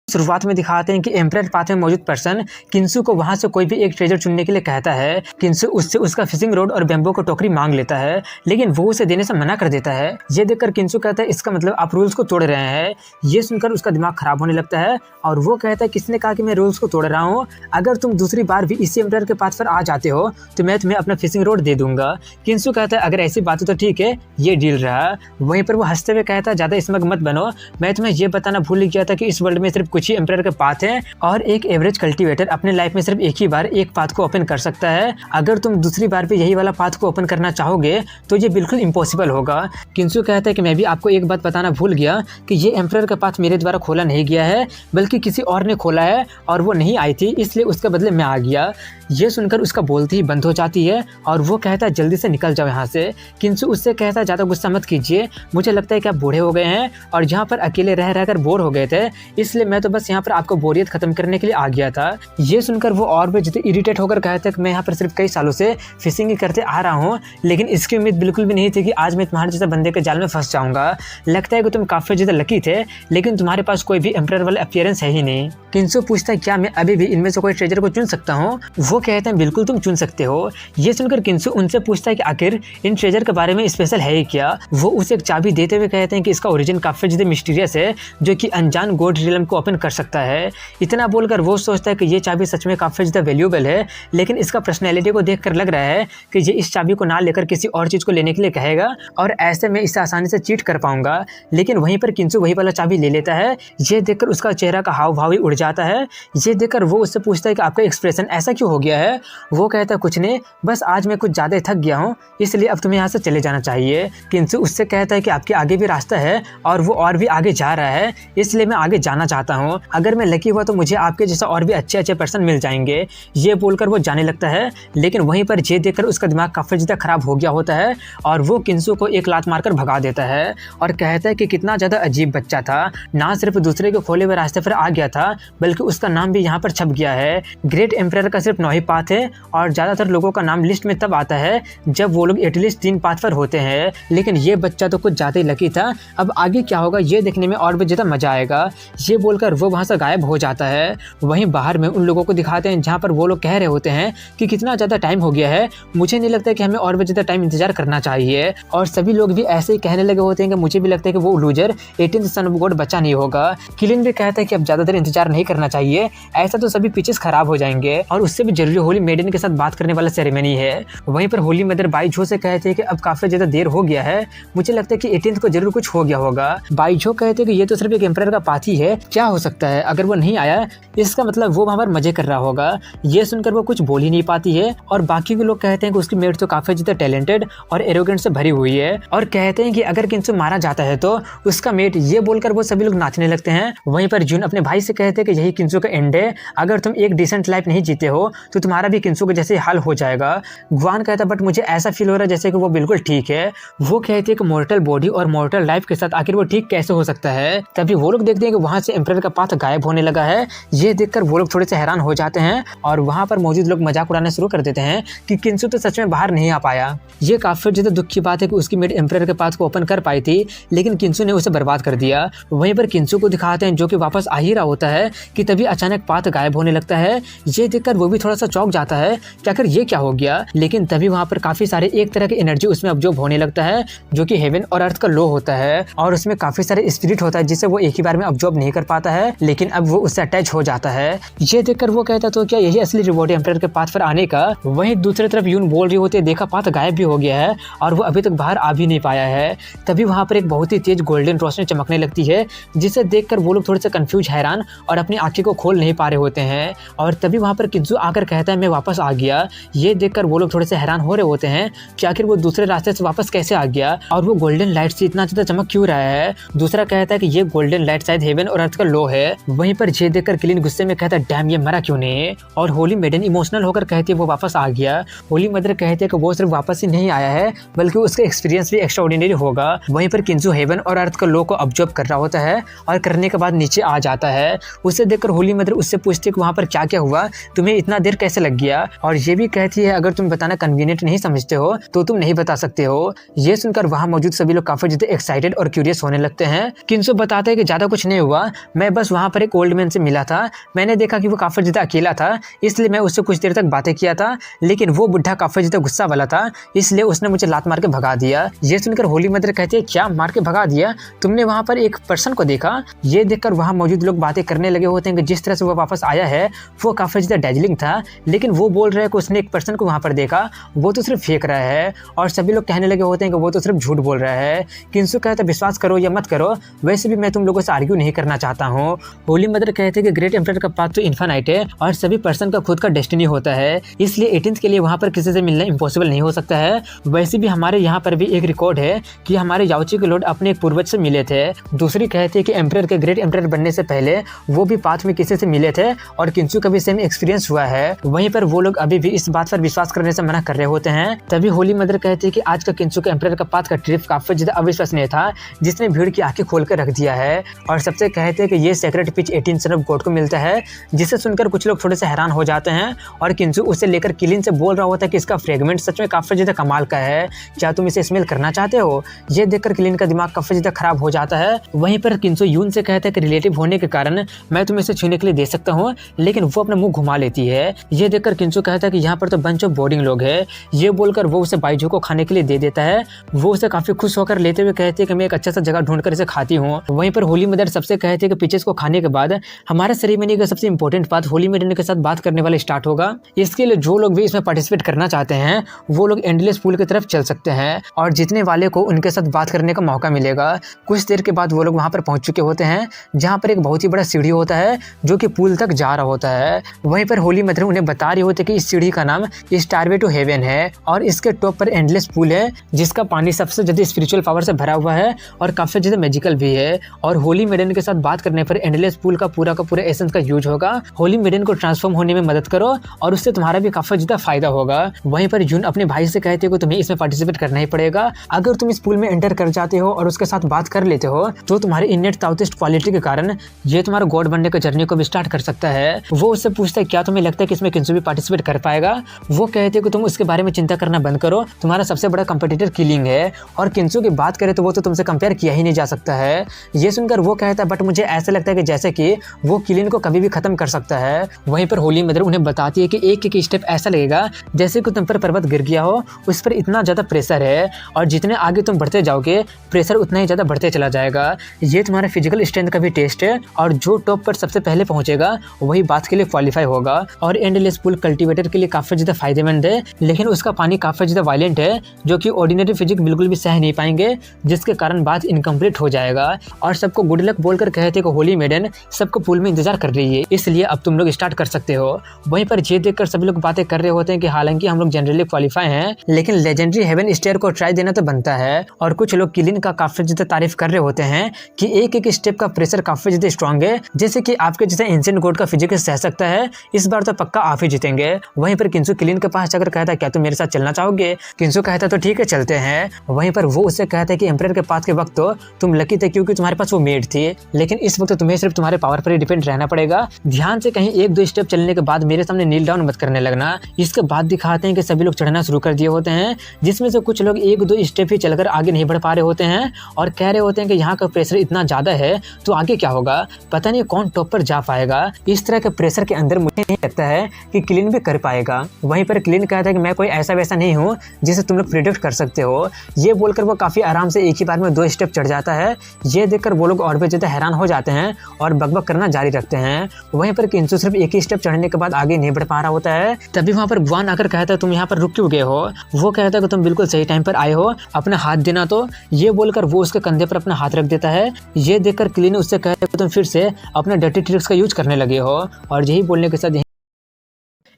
Speaker 1: शुरुआत में दिखाते हैं कि एम्परर पाथ में मौजूद पर्सन किंसु को वहां से कोई भी एक ट्रेजर चुनने के लिए कहता है। किंसु उससे उसका फिशिंग रोड और बैम्बू को टोकरी मांग लेता है लेकिन वो उसे देने से मना कर देता है। ये देखकर किंसु कहता है इसका मतलब आप रूल्स को तोड़ रहे हैं। ये सुनकर उसका दिमाग खराब होने लगता है और वो कहता है किसने कहा कि मैं रूल्स को तोड़ रहा हूँ, अगर तुम दूसरी बार भी इसी एम्परर के पाथ पर आ जाते हो तो मैं तुम्हें अपना फिशिंग रोड दे दूंगा। किंसु कहता है अगर ऐसी बात है तो ठीक है, ये डील रहा। वहीं पर वो हंसते हुए कहता है ज्यादा स्मग मत बनो, मैं तुम्हें ये बताना भूल गया था कि इस वर्ल्ड में सिर्फ कुछ ही एम्परर के पाथ है और एक एवरेज कल्टीवेटर अपने लाइफ में सिर्फ एक ही बार एक पाथ को ओपन कर सकता है। अगर तुम दूसरी बार भी यही वाला पाथ को ओपन करना चाहोगे तो ये बिल्कुल इम्पॉसिबल होगा। किंसु कहता है कि मैं भी आपको एक बात बताना भूल गया कि ये एम्परर का पाथ मेरे द्वारा खोला नहीं गया है बल्कि किसी और ने खोला है और वो नहीं आई थी, इसलिए उसके बदले मैं आ गया। ये सुनकर उसका बोलती ही बंद हो जाती है और वो कहता है जल्दी से निकल जाओ यहाँ से। किंसु उससे कहता है ज्यादा गुस्सा मत कीजिए, मुझे लगता है कि आप बूढ़े हो गए हैं और यहाँ पर अकेले रह रहकर बोर हो गए थे, इसलिए मैं तो बस यहाँ पर आपको बोरियत खत्म करने के लिए आ गया था। ये सुनकर वो और भी जितने इरिटेट होकर कहते कि मैं यहाँ पर सिर्फ कई सालों से फिशिंग ही करते आ रहा हूँ, लेकिन इसकी उम्मीद बिल्कुल भी नहीं थी कि आज मैं तुम्हारे जैसे बंदे के जाल में फंस जाऊंगा। लगता है कि तुम काफी ज्यादा लकी थे, लेकिन तुम्हारे पास कोई भी एम्परर वाला अपीयरेंस है ही नहीं। किंसु पूछता है क्या मैं अभी भी इनमें से कोई ट्रेजर को चुन सकता हूँ? वो कहते हैं बिल्कुल तुम चुन सकते हो। ये सुनकर किंसु उनसे पूछता है कि आखिर इन ट्रेजर के बारे में स्पेशल है ही क्या? वो उसे एक चाबी देते हुए कहते हैं कि इसका ओरिजिन काफी ज्यादा मिस्टीरियस है, जो कि अनजान गॉड रियल्म को ओपन कर सकता है। इतना बोलकर वो सोचता है कि ये चाबी सच में काफी ज्यादा वैल्यूएबल है, लेकिन इसका पर्सनैलिटी को देखकर लग रहा है कि ये इस चाबी को ना लेकर किसी और चीज को लेने के लिए कहेगा और ऐसे में इससे आसानी से चीट कर पाऊंगा। लेकिन वहीं पर किंसु वही वाला चाबी ले लेता है। ये देखकर उसका चेहरा का हाव भाव ही उड़ जाता है। ये देखकर वो उससे पूछता है कि आपका एक्सप्रेशन ऐसा क्यों हो गया है? वो कहता है कुछ नहीं, बस आज मैं कुछ ज्यादा थक गया हूँ, इसलिए अब तुम्हें यहाँ से चले जाना चाहिए। किंसु उससे कहता है कि आपके आगे भी रास्ता है और वो और भी आगे जा रहा है, इसलिए मैं आगे जाना चाहता हूँ। अगर मैं लकी हुआ तो मुझे आपके जैसा और भी अच्छे अच्छे पर्सन मिल जाएंगे। ये बोलकर वो जाने लगता है, लेकिन वहीं पर ये देखकर उसका दिमाग काफी ज्यादा खराब हो गया होता है और वो किंसु को एक लात मारकर भगा देता है और कहता है कि कितना ज्यादा अजीब बच्चा था, ना सिर्फ दूसरे के खोले हुए रास्ते पर आ गया था, बल्कि उसका नाम भी यहाँ पर छप गया है। ग्रेट एम्परर का सिर्फ 9 ही पाथ है और ज्यादातर लोगों का नाम लिस्ट में तब आता है जब वो लोग एटलीस्ट 3 पाथ पर होते हैं, लेकिन ये बच्चा तो कुछ ज्यादा ही लकी था। अब आगे क्या होगा ये देखने में और भी ज्यादा मजा आएगा। ये बोलकर वो वहां से गायब हो जाता है। वहीं बाहर में उन लोगों को दिखाते हैं जहाँ पर वो लोग कह रहे होते हैं कि कितना ज्यादा टाइम हो गया है, मुझे नहीं लगता कि हमें और भी ज्यादा टाइम इंतजार करना चाहिए। और सभी लोग भी ऐसे ही कहने लगे होते हैं कि मुझे भी लगता है कि वो loser 18th sun of God बच्चा नहीं होगा। किलिन भी कहता है कि अब ज्यादा देर इंतजार नहीं करना चाहिए, ऐसा तो सभी पिचेस खराब हो जाएंगे और उससे भी जरूरी होली मेडन के साथ बात करने वाला सेरेमनी है। वहीं पर होली मदर बाइजो से कहते हैं कि अब काफी ज्यादा देर हो गया है, मुझे लगता है कि 18th को जरूर कुछ हो गया होगा। बाइजो कहते हैं कि ये तो सिर्फ एक एम्परर का पाथ ही है, क्या हो सकता है अगर वो नहीं आया, इसका मतलब वो वहां पर मजे कर रहा होगा। ये सुनकर वो कुछ बोल ही नहीं पाती है और बाकी के लोग कहते हैं कि उसकी मेट तो काफी ज्यादा टैलेंटेड और एरोगेंट से भरी हुई है और कहते हैं कि अगर किंसु मारा जाता है तो उसका मेट। ये बोलकर वो सभी लोग नाचने लगते हैं। वहीं पर जून अपने भाई से कहते हैं कि यही किंसु का एंड है, अगर तुम एक डिसेंट लाइफ नहीं जीते हो तो तुम्हारा भी किंसु के जैसे हाल हो जाएगा। ग्वान कहता है बट मुझे ऐसा फील हो रहा है जैसे कि वो बिल्कुल ठीक है। वो कहते हैं कि मॉर्टल बॉडी और मॉर्टल लाइफ के साथ आखिर वो ठीक कैसे हो सकता है। तभी वो लोग देखते हैं कि वहां से एम्परर का पाथ गायब होने लगा है। ये देखकर वो लोग थोड़े से हैरान हो जाते हैं और वहां पर मौजूद लोग मजाक उड़ाना शुरू कर देते हैं कि किंसु तो सच में बाहर नहीं आ पाया। ये काफी ज्यादा दुख की बात है कि उसकी मेट एम्परर के पाथ को ओपन कर पाई थी, लेकिन किंसु ने उसे बर्बाद कर दिया। वहीं पर किंसु को दिखाते हैं जो कि वापस आ ही रहा होता है कि तभी अचानक पाथ गायब होने लगता है। ये देखकर वो भी थोड़ा सा चौंक जाता है कि आखिर ये क्या हो गया, लेकिन तभी वहां पर काफी सारे एक तरह की एनर्जी उसमें अब्जॉर्ब होने लगता है जो कि हेवन और अर्थ का लो होता है और उसमें काफी सारे स्पिरिट होता है जिसे वो एक ही बार में अब्जॉर्ब नहीं कर पाता है, लेकिन अब वो उससे अटैच हो जाता है। ये देखकर वो कहता तो क्या यही असली रिवॉर्ड है एम्परर के पाथ पर आने का। वहीं दूसरी तरफ यून बोल रही होती है देखा पाथ गायब भी हो गया है और वो अभी तक बाहर आ भी नहीं पाया है। तभी वहां पर एक बहुत ही तेज गोल्डन रोशनी चमकने लगती है जिसे देखकर वो लोग थोड़े से कंफ्यूज, हैरान और अपनी आंखें को खोल नहीं पा रहे होते हैं। और तभी वहां पर किंसु आकर कहता है मैं वापस आ गया। ये देखकर वो लोग थोड़े से हैरान हो रहे होते हैं कि आखिर वो दूसरे रास्ते से वापस कैसे आ गया और वो गोल्डन लाइट से इतना ज्यादा चमक क्यों रहा है। दूसरा कहता है कि ये गोल्डन लाइट शायद हेवन और अर्थ का लो है। वहीं पर ये देखकर किलिन गुस्से में कहता है डैम ये मरा क्यों नहीं। और होली मेडन इमोशनल होकर कहती है वो वापस आ गया। होली मदर कहती है कि वो सिर्फ वापस ही नहीं आया है बल्कि उसका एक्सपीरियंस भी एक्स्ट्राऑर्डिनरी होगा। वहीं पर किंसु हेवन और अर्थ का लो को ऑब्जर्व कर रहा होता है और करने के बाद नीचे आ जाता है। उसे देखकर होली मदर उससे पूछती है कि वहां पर क्या क्या हुआ, तुम्हें इतना देर कैसे लग गया। और ये भी कहती है अगर तुम बताना कन्वीनियंट नहीं समझते हो तो तुम नहीं बता सकते हो। ये सुनकर वहां मौजूद सभी लोग काफी ज्यादा एक्साइटेड और क्यूरियस होने लगते हैं। किंसु बताता है कि ज्यादा कुछ नहीं हुआ, मैं बस वहां पर एक ओल्ड मैन से मिला था, मैंने देखा कि वो काफी ज्यादा अकेला था इसलिए मैं उससे कुछ देर तक बातें किया था, लेकिन वो बुढ़ा काफी ज्यादा गुस्सा वाला था इसलिए उसने मुझे लात मार के भगा दिया। ये सुनकर होली मदर कहती है क्या मार के भगा दिया, तुमने वहां पर एक पर्सन को देखा। ये देखकर वहां मौजूद लोग बातें करने लगे होते हैं कि जिस तरह से वो वापस आया है वो काफी ज्यादा डेजलिंग था, लेकिन वो बोल रहा है कि उसने एक पर्सन को वहां पर देखा, वो तो सिर्फ फेंक रहा है। और सभी लोग कहने लगे होते हैं कि वो तो सिर्फ झूठ बोल रहा है। किंसु कहता है विश्वास करो या मत करो, वैसे भी मैं तुम लोगों से आर्ग्यू नहीं करना चाहता हूँ। होली मदर कहते हैं कि ग्रेट एम्परर का पाथ तो इनफाइनाइट है और सभी पर्सन का खुद का डेस्टिनी होता है, इसलिए 18th के लिए वहां पर किसी से मिलना इम्पॉसिबल नहीं हो सकता है। वैसे भी हमारे यहाँ पर भी एक रिकॉर्ड है कि हमारे याओची के लॉर्ड अपने एक पूर्वज से मिले थे। दूसरी कहती है कि एम्परर के ग्रेट एम्परर बनने से पहले वो भी पाथ में किसी से मिले थे और किंसु का भी सेम एक्सपीरियंस हुआ है। वहीं पर वो लोग अभी भी इस बात पर विश्वास करने से मना कर रहे होते हैं। तभी होली मदर कहती है कि आज का किंसु का एम्परर का पाथ का ट्रिप काफी ज्यादा अविश्वसनीय था जिसने भीड़ की आंखें खोल कर रख दिया है। और सबसे कहते हैं कि ये ये secret pitch 18 son of God को मिलता है, जिसे सुनकर कुछ लोग थोड़े से हैरान हो जाते हैं और किंजू उसे लेकर किलिन से बोल रहा होता है कि इसका फ्रेगमेंट सच में काफी ज्यादा कमाल का है, क्या तुम इसे स्मेल करना चाहते हो। ये देखकर किलिन का दिमाग काफी ज्यादा खराब हो जाता है। वहीं पर किंजू यून से कहता है कि रिलेटिव होने के कारण मैं तुम्हें इसे छूने के लिए दे सकता हूँ, लेकिन वो अपना मुंह घुमा लेती है। ये देखकर किंजू कहता है कि यहाँ पर तो बंच ऑफ बोर्डिंग लोग है। ये बोलकर वो उसे बाइजू को खाने के लिए दे देता है। वो उसे काफी खुश होकर लेते हुए कहती है कि मैं एक अच्छा सा जगह ढूंढकर इसे खाती हूँ। वहीं पर होली मदर सबसे कहती है कि पीचेस को खाने के बाद हमारा सेरेमनी का सबसे इंपॉर्टेंट पार्ट होली मेडन के साथ बात करने वाले स्टार्ट होगा। इसके लिए जो लोग भी इसमें पार्टिसिपेट करना चाहते हैं वो लोग एंडलेस पूल की तरफ चल सकते हैं और जीतने वाले को उनके साथ बात करने का मौका मिलेगा। कुछ देर के बाद वो लोग वहां पर पहुंच चुके होते हैं, जहां पर एक बहुत ही बड़ा सीढ़ी होता है जो कि पूल तक जा रहा होता है। वहीं पर होली मदर उन्हें बता रही होती है कि इस सीढ़ी का नाम स्टारवे टू हेवन है और इसके टॉप पर एंडलेस पूल है, जिसका पानी सबसे ज्यादा स्पिरिचुअल पावर से भरा हुआ है और काफी ज्यादा मैजिकल भी है। और होली मेडन के साथ बात करने पर एंडलेस पूल का पूरा एसेंस का यूज होगा। होली मेडन को ट्रांसफॉर्म होने में मदद करो और उससे तुम्हारा भी काफी ज्यादा फायदा होगा। वहीं पर जून अपने भाई से कहते हो कि तुम्हें इसमें पार्टिसिपेट करना ही पड़ेगा। अगर तुम इस पूल में एंटर कर जाते हो और उसके साथ बात कर लेते हो तो तुम्हारे इननेट साउथिस्ट क्वालिटी के कारण ये तुम्हारा गॉड बनने का जर्नी को भी स्टार्ट कर सकता है। वो उससे पूछता है क्या तुम्हें लगता है कि इसमें किंजू भी पार्टिसिपेट कर पाएगा। वो कहते हैं कि तुम उसके बारे में चिंता करना बंद करो, तुम्हारा सबसे बड़ा कंपटीटर किलिंग है और किंजू की बात करें तो वो तो तुमसे कंपेयर किया ही नहीं जा सकता है। ये सुनकर वो कहता है बट मुझे ऐसा लगता है कि जैसे कि वो किलिंग को कभी भी खत्म कर सकता है। वहीं पर होली मदर उन्हें बताती है कि एक एक स्टेप ऐसा लगेगा जैसे कि तुम पर पर्वत गिर गया हो, उस पर इतना ज़्यादा प्रेशर है और जितने आगे तुम बढ़ते जाओगे प्रेशर उतना ही ज़्यादा बढ़ते चला जाएगा। ये तुम्हारा फिजिकल स्ट्रेंथ का भी टेस्ट है और जो टॉप पर सबसे पहले पहुंचेगा वही बात के लिए क्वालिफाई होगा। और एंडलेस पूल कल्टीवेटर के लिए काफ़ी ज़्यादा फायदेमंद है, लेकिन उसका पानी काफ़ी ज़्यादा वायलेंट है जो कि ऑर्डिनरी फिजिक बिल्कुल भी सह नहीं पाएंगे, जिसके कारण बात इनकम्प्लीट हो जाएगा। और सबको गुड लक बोलकर कहते कि होली मेडन सबको पूल में इंतजार कर रही है, इसलिए अब तुम लोग स्टार्ट कर सकते हो। वहीं पर ये देखकर सभी लोग बातें कर रहे होते हैं कि हालांकि हम लोग जनरली क्वालिफाई हैं, लेकिन लेजेंडरी हेवन स्टेयर को ट्राई देना तो बनता है। और कुछ लोग किलिन का काफी ज्यादा तारीफ कर रहे होते हैं कि एक एक स्टेप का प्रेशर काफी ज्यादा स्ट्रांग है, जैसे कि आपके जैसे एंशिएंट गॉड का फिजिक्स सह सकता है, इस बार तो पक्का आप ही जीतेंगे। वहीं पर किंजू किलिन के पास जाकर कहता है क्या तुम मेरे साथ चलना चाहोगे। किंजू कहता है तो ठीक है चलते हैं। वहीं पर वो उससे कहता है कि एम्परर के पास के वक्त तो तुम लकी थे क्योंकि तुम्हारे पास वो मेड थी, लेकिन इस वक्त तुम्हें सिर्फ तुम्हारे पावर पर ही डिपेंड रहना पड़ेगा। ध्यान से कहीं एक दो स्टेप चलने के बाद मेरे सामने नील डाउन मत करने लगना। इसके बाद दिखाते हैं कि सभी लोग चढ़ना शुरू कर दिए होते हैं, जिसमें से कुछ लोग एक दो स्टेप ही चलकर आगे नहीं बढ़ पा रहे होते हैं और कह रहे होते हैं कि यहाँ का प्रेशर इतना ज्यादा है तो आगे क्या होगा, पता नहीं कौन टॉप पर जा पाएगा। इस तरह के प्रेशर के अंदर मुझे नहीं लगता है कि क्लीन भी कर पाएगा। वहीं पर क्लीन कहता है कि मैं कोई ऐसा वैसा नहीं हूँ जिसे तुम लोग प्रिडिक्ट कर सकते हो। ये बोलकर वो काफी आराम से एक ही बार में 2 स्टेप चढ़ जाता है। ये देखकर वो लोग और भी ज्यादा हैरान हो जाते हैं और बकबक करना जारी रखते हैं। वहीं पर किंजू सिर्फ एक ही स्टेप चढ़ने के बाद आगे नहीं बढ़ पा रहा होता है। तभी वहां पर गुआन आकर कहता है तुम यहाँ पर रुक क्यों गए हो। वो कहता है कि तुम बिल्कुल सही टाइम पर आए हो, अपना हाथ देना। तो ये बोलकर वो उसके कंधे पर अपना हाथ रख देता है। ये देखकर क्लीन उससे कहता है कि तुम फिर से अपने डर्टी ट्रिक्स का यूज करने लगे हो। और यही बोलने के साथ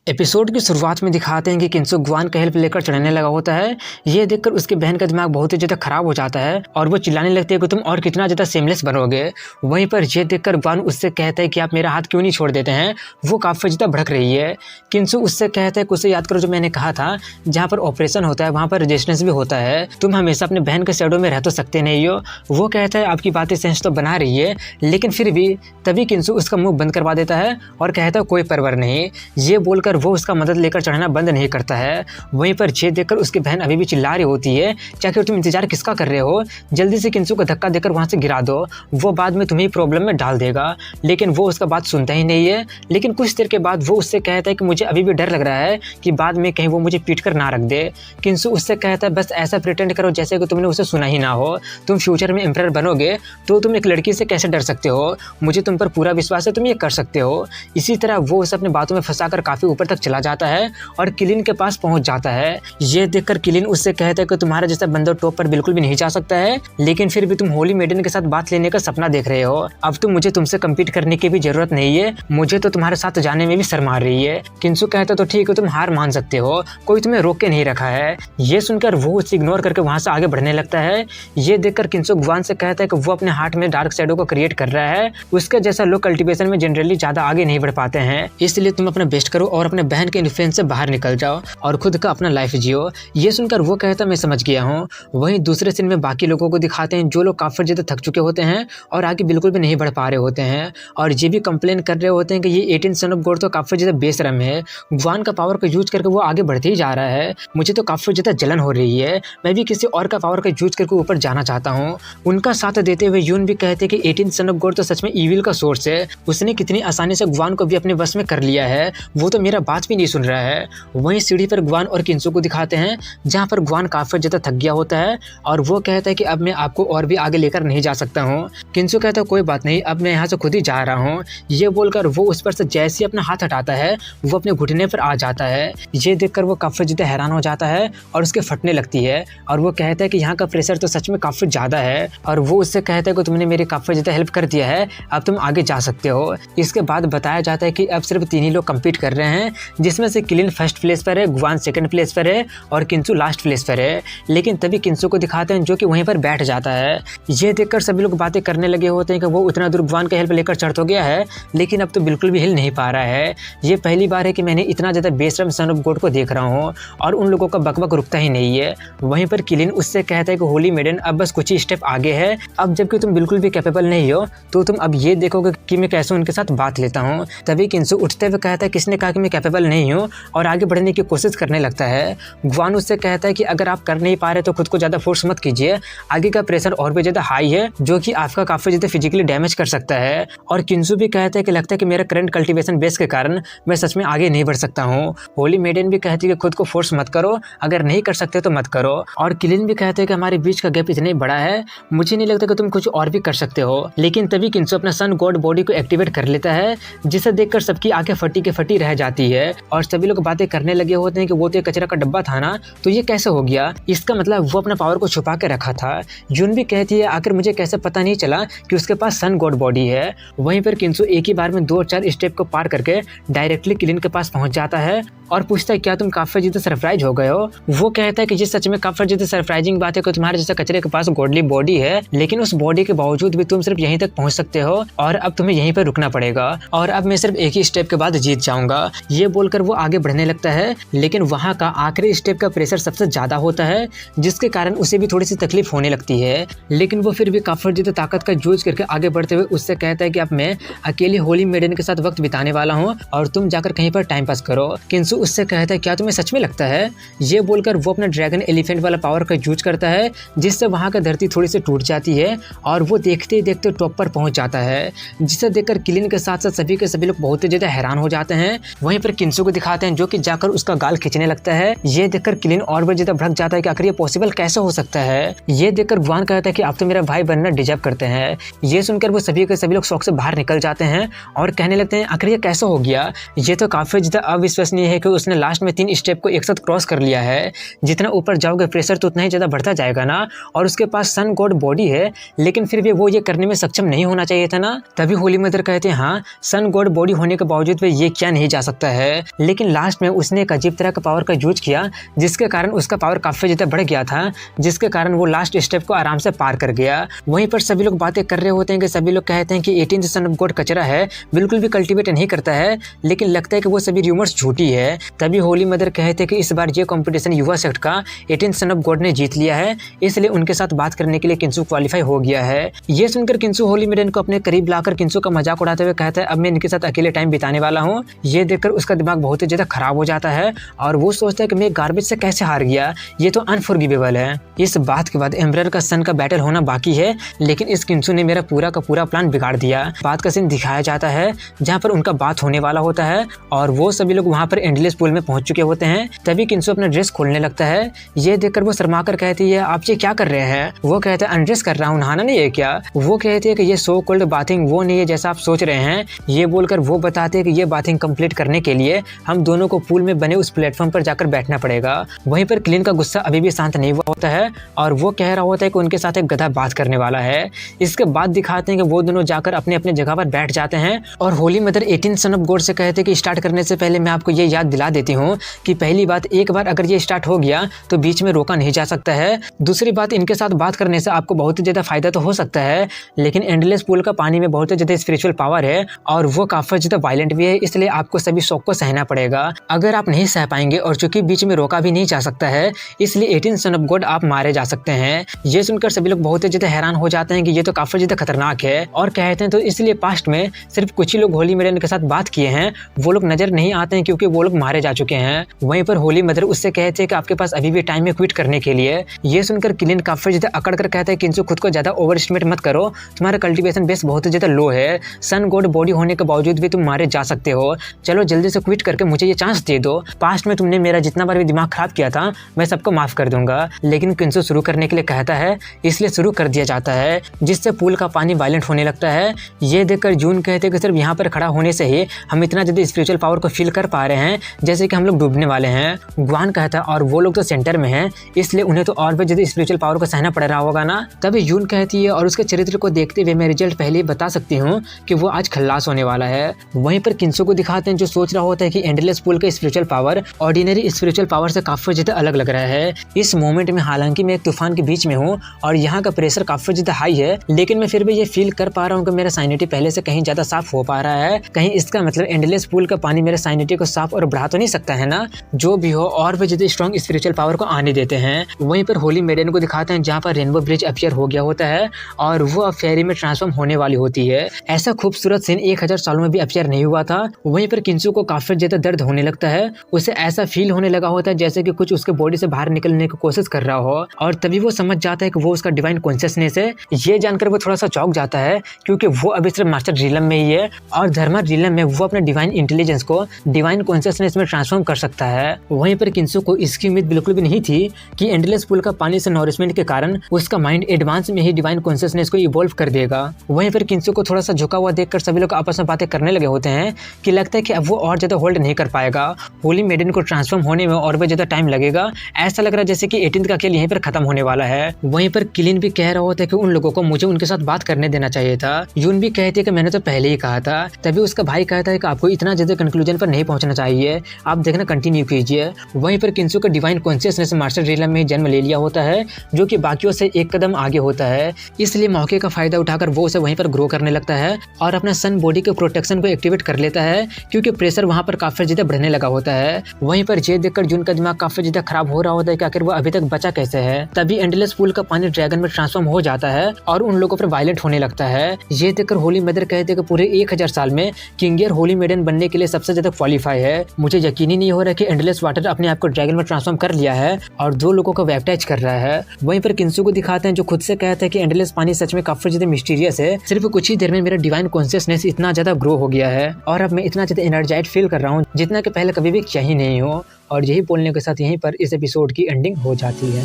Speaker 1: एपिसोड की शुरुआत में दिखाते हैं कि किंजू गुआन का हेल्प लेकर चढ़ने लगा होता है। ये देखकर उसकी बहन का दिमाग बहुत ही ज़्यादा खराब हो जाता है और वो चिल्लाने लगती है कि तुम और कितना ज़्यादा सेमलेस बनोगे। वहीं पर ये देखकर गुआन उससे कहता है कि आप मेरा हाथ क्यों नहीं छोड़ देते हैं। वो काफ़ी ज़्यादा भड़क रही है। किंजू उससे कहता है कि उसे याद करो जो मैंने कहा था, जहाँ पर ऑपरेशन होता है वहाँ पर रेजिस्टेंस भी होता है। तुम हमेशा अपने बहन के शैडो में रह तो सकते नहीं हो। वो कहता है आपकी बातें सेंस तो बना रही है, लेकिन फिर भी। तभी किंजू उसका मुँह बंद करवा देता है और कहता है कोई परवाह नहीं। ये बोलकर वो उसका मदद लेकर चढ़ना बंद नहीं करता है। वहीं पर ये देखकर उसकी बहन अभी भी चिल्ला रही होती है क्या कि तुम इंतजार किसका कर रहे हो, जल्दी से किंजू को धक्का देकर वहां से गिरा दो, वो बाद में तुम्हें प्रॉब्लम में डाल देगा। लेकिन वो उसका बात सुनता ही नहीं है। लेकिन कुछ देर के बाद वो उससे कहता है कि मुझे अभी भी डर लग रहा है कि बाद में कहीं वो मुझे पीट कर ना रख दे। किंजू उससे कहता है बस ऐसा प्रिटेंड करो जैसे कि तुमने उसे सुना ही ना हो। तुम फ्यूचर में एम्परर बनोगे तो तुम एक लड़की से कैसे डर सकते हो, मुझे तुम पर पूरा विश्वास है, तुम ये कर सकते हो। इसी तरह वो उसे अपने बातों में फंसाकर काफी ऊपर तक चला जाता है और किलिन के पास पहुंच जाता है। ये देखकर किलिन उससे कहता है कि तुम्हारा जैसा बंदा टॉप पर बिल्कुल भी नहीं जा सकता है, लेकिन फिर भी तुम होली मेडन के साथ बात लेने का सपना देख रहे हो। अब तो मुझे तुमसे कम्पीट करने की भी जरूरत नहीं है, मुझे तो तुम्हारे साथ जाने में भी शर्म आ रही है। किंजू कहता तो ठीक है, तुम हार मान सकते हो, कोई तुम्हें रोक के नहीं रखा है। ये सुनकर वो उसे इग्नोर करके वहां से आगे बढ़ने लगता है। ये देखकर किंजू गुआन से कहता है कि वो अपने हार्ट में डार्क शैडो को क्रिएट कर रहा है। उसके जैसा लोग कल्टीवेशन में जनरली ज्यादा आगे नहीं बढ़ पाते हैं, इसलिए तुम अपना बेस्ट करो और अपने अपने बहन के इन्फ्लुएंस से बाहर निकल जाओ और खुद का अपना लाइफ जियो। ये सुनकर वो कहता मैं समझ गया हूँ। वहीं दूसरे सीन में बाकी लोगों को दिखाते हैं जो लोग काफ़ी ज़्यादा थक चुके होते हैं और आगे बिल्कुल भी नहीं बढ़ पा रहे होते हैं और ये भी कंप्लेन कर रहे होते हैं कि ये 18 सन ऑफ गॉड तो काफ़ी ज़्यादा बेशरम है। गुआन का पावर का यूज करके वो आगे बढ़ते ही जा रहा है। मुझे तो काफ़ी ज़्यादा जलन हो रही है। मैं भी किसी और का पावर का यूज करके ऊपर जाना चाहता हूँ। उनका साथ देते हुए यून भी कहते कि 18 सन ऑफ गॉड तो सच में ईविल का सोर्स है। उसने कितनी आसानी से गुआन को भी अपने बस में कर लिया है। वो तो मेरा बात भी नहीं सुन रहा है। वहीं सीढ़ी पर गुआन और किंसो को दिखाते हैं जहाँ पर गुआन काफ़ी ज़्यादा थक गया होता है और वो कहता है कि अब मैं आपको और भी आगे लेकर नहीं जा सकता हूँ। किंसो कहता है कोई बात नहीं, अब मैं यहाँ से खुद ही जा रहा हूँ। ये बोलकर वो उस पर से जैसे ही अपना हाथ हटाता है वो अपने घुटने पर आ जाता है। ये देखकर वो काफ़ी ज़्यादा हैरान हो जाता है और उसके फटने लगती है और वो कहता है कि यहाँ का प्रेशर तो सच में काफ़ी ज़्यादा है और वो उससे कहता है कि तुमने मेरी काफ़ी ज़्यादा हेल्प कर दिया है, अब तुम आगे जा सकते हो। इसके बाद बताया जाता है कि अब सिर्फ 3 ही लोग कम्पीट कर रहे हैं, जिसमें से किलिन फर्स्ट प्लेस पर है, गुआन सेकंड प्लेस पर है और किंसो लास्ट प्लेस पर है। लेकिन तभी किंसो को दिखाते हैं जो कि वहीं पर बैठ जाता है। ये देखकर सभी लोग बातें करने लगे होते हैं कि वो उतना दूर गुआन का हेल्प लेकर चढ़ तो गया है लेकिन अब तो बिल्कुल भी हिल नहीं पा रहा है। ये पहली बार है कि मैंने इतना ज़्यादा बेशरम सन ऑफ गॉड को देख रहा हूँ और उन लोगों का बकबक रुकता ही नहीं है। वहीं पर किलिन उससे कहता है कि होली मेडन अब बस कुछ ही स्टेप आगे है, अब जबकि तुम बिल्कुल भी कैपेबल नहीं हो तो तुम अब ये देखोगे कि मैं कैसे उनके साथ बात लेता हूँ। तभी किंसो उठते हुए कहता है किसने कहा कि मैं कैपेबल नहीं हूँ और आगे बढ़ने की कोशिश करने लगता है। गुआन उससे कहता है कि अगर आप कर नहीं पा रहे तो खुद को ज़्यादा फोर्स मत कीजिए, आगे का प्रेशर और भी ज़्यादा हाई है जो कि आपका काफ़ी ज़्यादा फिजिकली डैमेज कर सकता है। और किंसो भी कहता है कि लगता है कि मेरा करंट कल्टीवेशन बेस के कारण मैं सच में आगे नहीं बढ़ सकता हूँ। होली मेडन भी कहती है कि खुद को फोर्स मत करो, अगर नहीं कर सकते तो मत करो। और किलिन भी कहते हैं कि हमारे बीच का गैप इतना बड़ा है, मुझे नहीं लगता कि तुम कुछ और भी कर सकते हो। लेकिन तभी किंसो अपना सन गॉड बॉडी को एक्टिवेट कर लेता है जिसे देखकर सबकी आंखें फटी के फटी रह जाती है और सभी लोग बातें करने लगे होते हैं कि वो तो एक कचरा का डब्बा था ना, तो ये कैसे हो गया, इसका मतलब वो अपना पावर को छुपा के रखा था। यून भी कहती है आखिर मुझे कैसे पता नहीं चला कि उसके पास सन गॉड बॉडी है। वहीं पर किंसो एक ही बार में 2 और 4 स्टेप को पार करके डायरेक्टली किलिन के पास पहुंच जाता है और पूछता है क्या तुम काफ़ी ज़्यादा सरप्राइज हो गए हो। वो कहता है कि ये सच में काफ़ी ज़्यादा सरप्राइजिंग बात है कि तुम्हारे जैसा कचरे के पास गॉडली बॉडी है, लेकिन उस बॉडी के बावजूद भी तुम सिर्फ यहीं तक पहुंच सकते हो और अब तुम्हें यहीं पर रुकना पड़ेगा और अब मैं सिर्फ एक ही स्टेप के बाद जीत जाऊंगा। ये बोलकर वो आगे बढ़ने लगता है लेकिन वहाँ का आखिरी स्टेप का प्रेशर सबसे ज़्यादा होता है जिसके कारण उसे भी थोड़ी सी तकलीफ होने लगती है। लेकिन वो फिर भी काफ़ी ज़्यादा ताकत का यूज करके आगे बढ़ते हुए उससे कहता है कि अब मैं अकेले होली मेडन के साथ वक्त बिताने वाला हूँ और तुम जाकर कहीं पर टाइम पास करो। किंसो उससे कहता है क्या तुम्हें सच में लगता है। ये बोलकर वो अपना ड्रैगन एलिफेंट वाला पावर का यूज करता है जिससे वहाँ का धरती थोड़ी सी टूट जाती है और वो देखते ही देखते टॉप पर पहुंच जाता है, जिसे देखकर किलिन के साथ साथ सभी के सभी लोग बहुत ही ज्यादा हैरान हो जाते हैं। वहीं पर किंसो को दिखाते हैं जो कि जाकर उसका गाल खींचने लगता है। ये देखकर किलिन और भी ज्यादा भड़क जाता है कि आखिर ये पॉसिबल कैसे हो सकता है। ये देखकर गुआन कहता है कि आप तो मेरा भाई बनना डिजर्व करते हैं। ये सुनकर वो सभी के सभी लोग शौक से बाहर निकल जाते हैं और कहने लगते हैं आखिर ये कैसे हो गया। ये तो काफी ज्यादा अविश्वसनीय है कि उसने लास्ट में 3 स्टेप को एक साथ क्रॉस कर लिया है। जितना ऊपर जाओगे प्रेशर तो उतना ही ज्यादा बढ़ता जाएगा ना, और उसके पास सन गॉड बॉडी है लेकिन फिर भी वो ये करने में सक्षम नहीं होना चाहिए था ना। तभी होली मदर कहते हैं हाँ, सन गॉड बॉडी होने के बावजूद भी ये क्या नहीं जा सकता है। लेकिन लास्ट में उसने एक अजीब तरह का पावर का यूज किया जिसके कारण उसका पावर काफी ज्यादा बढ़ गया था, जिसके कारण वो लास्ट स्टेप को आराम से पार कर गया। वहीं पर सभी लोग बातें कर रहे होते हैं कि सभी लोग कहते हैं कि 18th सन ऑफ गॉड कचरा है, बिल्कुल भी कल्टीवेट नहीं करता है, लेकिन लगता है कि वो सभी रूमर्स झूठी है। तभी होली मदर कहते हैं कि इस बार ये कंपटीशन युवा सेक्ट का 18th सन ऑफ गॉड ने जीत लिया है, इसलिए उनके साथ बात करने के लिए किंसो क्वालिफाई हो गया है। ये सुनकर किंसो होली मेडन को अपने करीब लाकर किंसो का मजाक उड़ाते हुए कहता है अब मैं इनके साथ अकेले टाइम बिताने वाला हूँ। ये देखकर उसका दिमाग बहुत ही ज्यादा खराब हो जाता है और वो सोचता है कि मैं गार्बेज से कैसे हार गया, ये तो अनफॉरगिवेबल है। इस बात के बाद एम्बरर का सन का बैटल होना बाकी है, लेकिन इस किंसो ने मेरा पूरा का पूरा प्लान बिगाड़ दिया। बात का सीन दिखाया जाता है जहाँ पर उनका बात होने वाला होता है और वो सभी लोग वहाँ पर एंडलेस पूल में पहुंच चुके होते हैं। तभी किंसो अपना ड्रेस खोलने लगता है। ये देखकर वो शर्माकर कहती है आप ये क्या कर रहे हैं। वो कहता है अनड्रेस कर रहा हूँ, नहाना नहीं है क्या। वो कहती है कि ये सो कोल्ड बाथिंग वो नहीं है जैसा आप सोच रहे हैं। ये बोलकर वो बताते हैं कि ये बाथिंग कंप्लीट करने के लिए हम दोनों को पूल में बने उस प्लेटफॉर्म पर जाकर बैठना पड़ेगा। वहीं पर क्लिन का गुस्सा अभी भी शांत नहीं हुआ होता है और वो कह रहा होता है कि उनके साथ एक गधा बात करने वाला है। इसके बाद दिखाते हैं कि वो दोनों जाकर अपने अपने जगह पर बैठ जाते हैं और Holi mother 18th sun of God से कहते हैं कि स्टार्ट करने से पहले मैं आपको ये याद दिला देती हूँ कि पहली बात, एक बार अगर ये स्टार्ट हो गया तो बीच में रोका नहीं जा सकता है। दूसरी बात, इनके साथ बात करने से आपको बहुत ही ज्यादा फायदा तो हो सकता है, लेकिन एंडलेस पूल का पानी में बहुत ही ज्यादा स्पिरिचुअल पावर है और वो काफी ज्यादा वायलेंट भी है, इसलिए आपको सभी शौक आपको सहना पड़ेगा। अगर आप नहीं सह पाएंगे और चूंकि बीच में रोका भी नहीं जा सकता है, इसलिए 18 सन ऑफ गॉड आप मारे जा सकते हैं। ये सुनकर सभी लोग बहुत ही ज्यादा हैरान हो जाते हैं कि ये तो काफी ज्यादा खतरनाक है और कहते हैं तो इसलिए पास्ट में सिर्फ कुछ ही लोग होली मेडन के साथ बात किए हैं, वो लोग नजर नहीं आते हैं क्योंकि वो लोग मारे जा चुके हैं। वहीं पर होली मदर उससे कहते हैं कि आपके पास अभी भी टाइम है क्विट करने के लिए। ये सुनकर किलिन काफी ज्यादा अकड़ कर कहता है किंसु खुद को ज्यादा ओवर एस्टिमेट मत करो, तुम्हारा कल्टीवेशन बेस बहुत ही ज्यादा लो है, सन गॉड बॉडी होने के बावजूद भी तुम मारे जा सकते हो, चलो जल्दी से क्विट करके मुझे ये चांस दे दो। पास्ट में तुमने मेरा जितना बार भी दिमाग खराब किया था मैं सबको माफ कर दूंगा। लेकिन किंसु शुरू करने के लिए कहता है, इसलिए शुरू कर दिया जाता है, जिससे पूल का पानी वायलेंट होने लगता है। ये देखकर जून कहते हैं कि सिर्फ यहाँ पर खड़ा होने से ही हम इतना ज्यादा स्पिरिचुअल पावर को फील कर पा रहे हैं जैसे कि हम लोग डूबने वाले हैं। ग्वान कहता है और वो लोग तो सेंटर में हैं, इसलिए उन्हें तो और भी ज्यादा स्पिरिचुअल पावर को सहना पड़ रहा होगा ना। तभी जून कहती है और उसके चरित्र को देखते हुए मैं रिजल्ट पहले ही बता सकती हूँ कि वो आज खल्लास होने वाला है। वहीं पर किंसु को दिखाते हैं जो सोच रहा होता है कि एंडलेस पूल का spiritual power ordinary spiritual power से काफी ज्यादा अलग लग रहा है। इस मोमेंट में हालांकि मैं एक तूफान के बीच में हूँ और यहाँ का प्रेशर काफी ज्यादा हाई है, लेकिन मैं फिर भी ये फील कर पा रहा हूँ कि मेरा साइनिटी पहले से कहीं ज्यादा साफ हो पा रहा है। कहीं इसका मतलब एंडलेस पूल का पानी मेरे साइनिटी को साफ और बढ़ा तो नहीं सकता है ना। जो भी हो और भी ज्यादा स्ट्रॉन्ग स्पिरिचुअल पावर को आने देते हैं। वहीं पर होली मेडन को दिखाते हैं जहाँ पर रेनबो ब्रिज अपीयर हो गया होता है और वो अब फेरी में ट्रांसफॉर्म होने वाली होती है। ऐसा खूबसूरत सीन 1000 सालों में भी अपीयर नहीं हुआ था। वहीं पर किंसु को काफी ज्यादा दर्द होने लगता है, उसे ऐसा फील होने लगा होता है जैसे कि कुछ उसके बॉडी से बाहर निकलने की कोशिश कर रहा हो और तभी वो समझ जाता है कि वो उसका डिवाइन कॉन्शियसनेस है। ये जानकर वो थोड़ा सा चौंक जाता है क्योंकि वो अभी सिर्फ मास्टर रिलम में ही है और धर्मा रिलम में वो अपने डिवाइन इंटेलिजेंस को डिवाइन कॉन्शियसनेस में ट्रांसफॉर्म कर सकता है। वहीं पर किंसु को इसकी उम्मीद बिल्कुल भी नहीं थी कि एंडलेस पूल का पानी से नॉरिशमेंट के कारण उसका माइंड एडवांस में ही डिवाइन कॉन्शियसनेस को इवॉल्व कर देगा। वहीं पर किंसु को थोड़ा सा झुका हुआ देखकर सभी लोग आपस में बातें करने लगे होते हैं कि लगता है कि अब वो और ज्यादा होल्ड नहीं कर पाएगा, होली मेडन को ट्रांसफॉर्म होने में और भी ज्यादा टाइम लगेगा। ऐसा लग रहा है जैसे कि 18th का खेल यहीं पर खत्म होने वाला है। वहीं पर किलिन भी कह रहा होता है कि उन लोगों को मुझे उनके साथ बात करने देना चाहिए था। यून भी कहती है कि मैंने तो पहले ही कहा था। तभी उसका भाई कहता है कि आपको इतना ज्यादा कंक्लूजन पर नहीं पहुंचना चाहिए, आप देखना कंटिन्यू कीजिए। वहीं पर किंसु का डिवाइन कॉन्शियसनेस मास्टर रिलम में जन्म ले लिया होता है जो कि बाकियों से एक कदम आगे होता है, इसलिए मौके का फायदा उठाकर वो उसे वहीं पर ग्रो करने लगता है और अपना सन बॉडी के प्रोटेक्शन को एक्टिवेट कर लेता है क्योंकि प्रेशर वहां पर काफी ज्यादा बढ़ने लगा होता है। वहीं पर ये देखकर जून का दिमाग काफी ज्यादा खराब हो रहा होता है कि आखिर वो अभी तक बचा कैसे है। तभी एंडलेस पूल का पानी ड्रैगन में ट्रांसफॉर्म हो जाता है और उन लोगों पर वायलेंट होने लगता है। ये देखकर होली मदर कहते हैं कि पूरे 1000 साल में किंगियर होली मेडन बनने के लिए सबसे ज्यादा क्वालिफाई है। मुझे यकीन ही नहीं हो रहा कि एंडलेस वाटर अपने आप को ड्रैगन में ट्रांसफॉर्म कर लिया है और 2 लोगों को बैप्टाइज कर रहा है। वहीं पर किंसु को दिखाते हैं जो खुद से कहता है कि एंडलेस पानी सच में काफी ज्यादा मिस्टीरियस है, सिर्फ कुछ ही देर में मेरा डिवाइन कॉन्शियसनेस इतना ज्यादा ग्रो हो गया है और अब मैं इतना ज्यादा एनर्जाइज्ड फील कर रहा हूँ जितना कि पहले कभी भी किया ही नहीं हो। और यही बोलने के साथ यहीं पर इस एपिसोड की एंडिंग हो जाती है।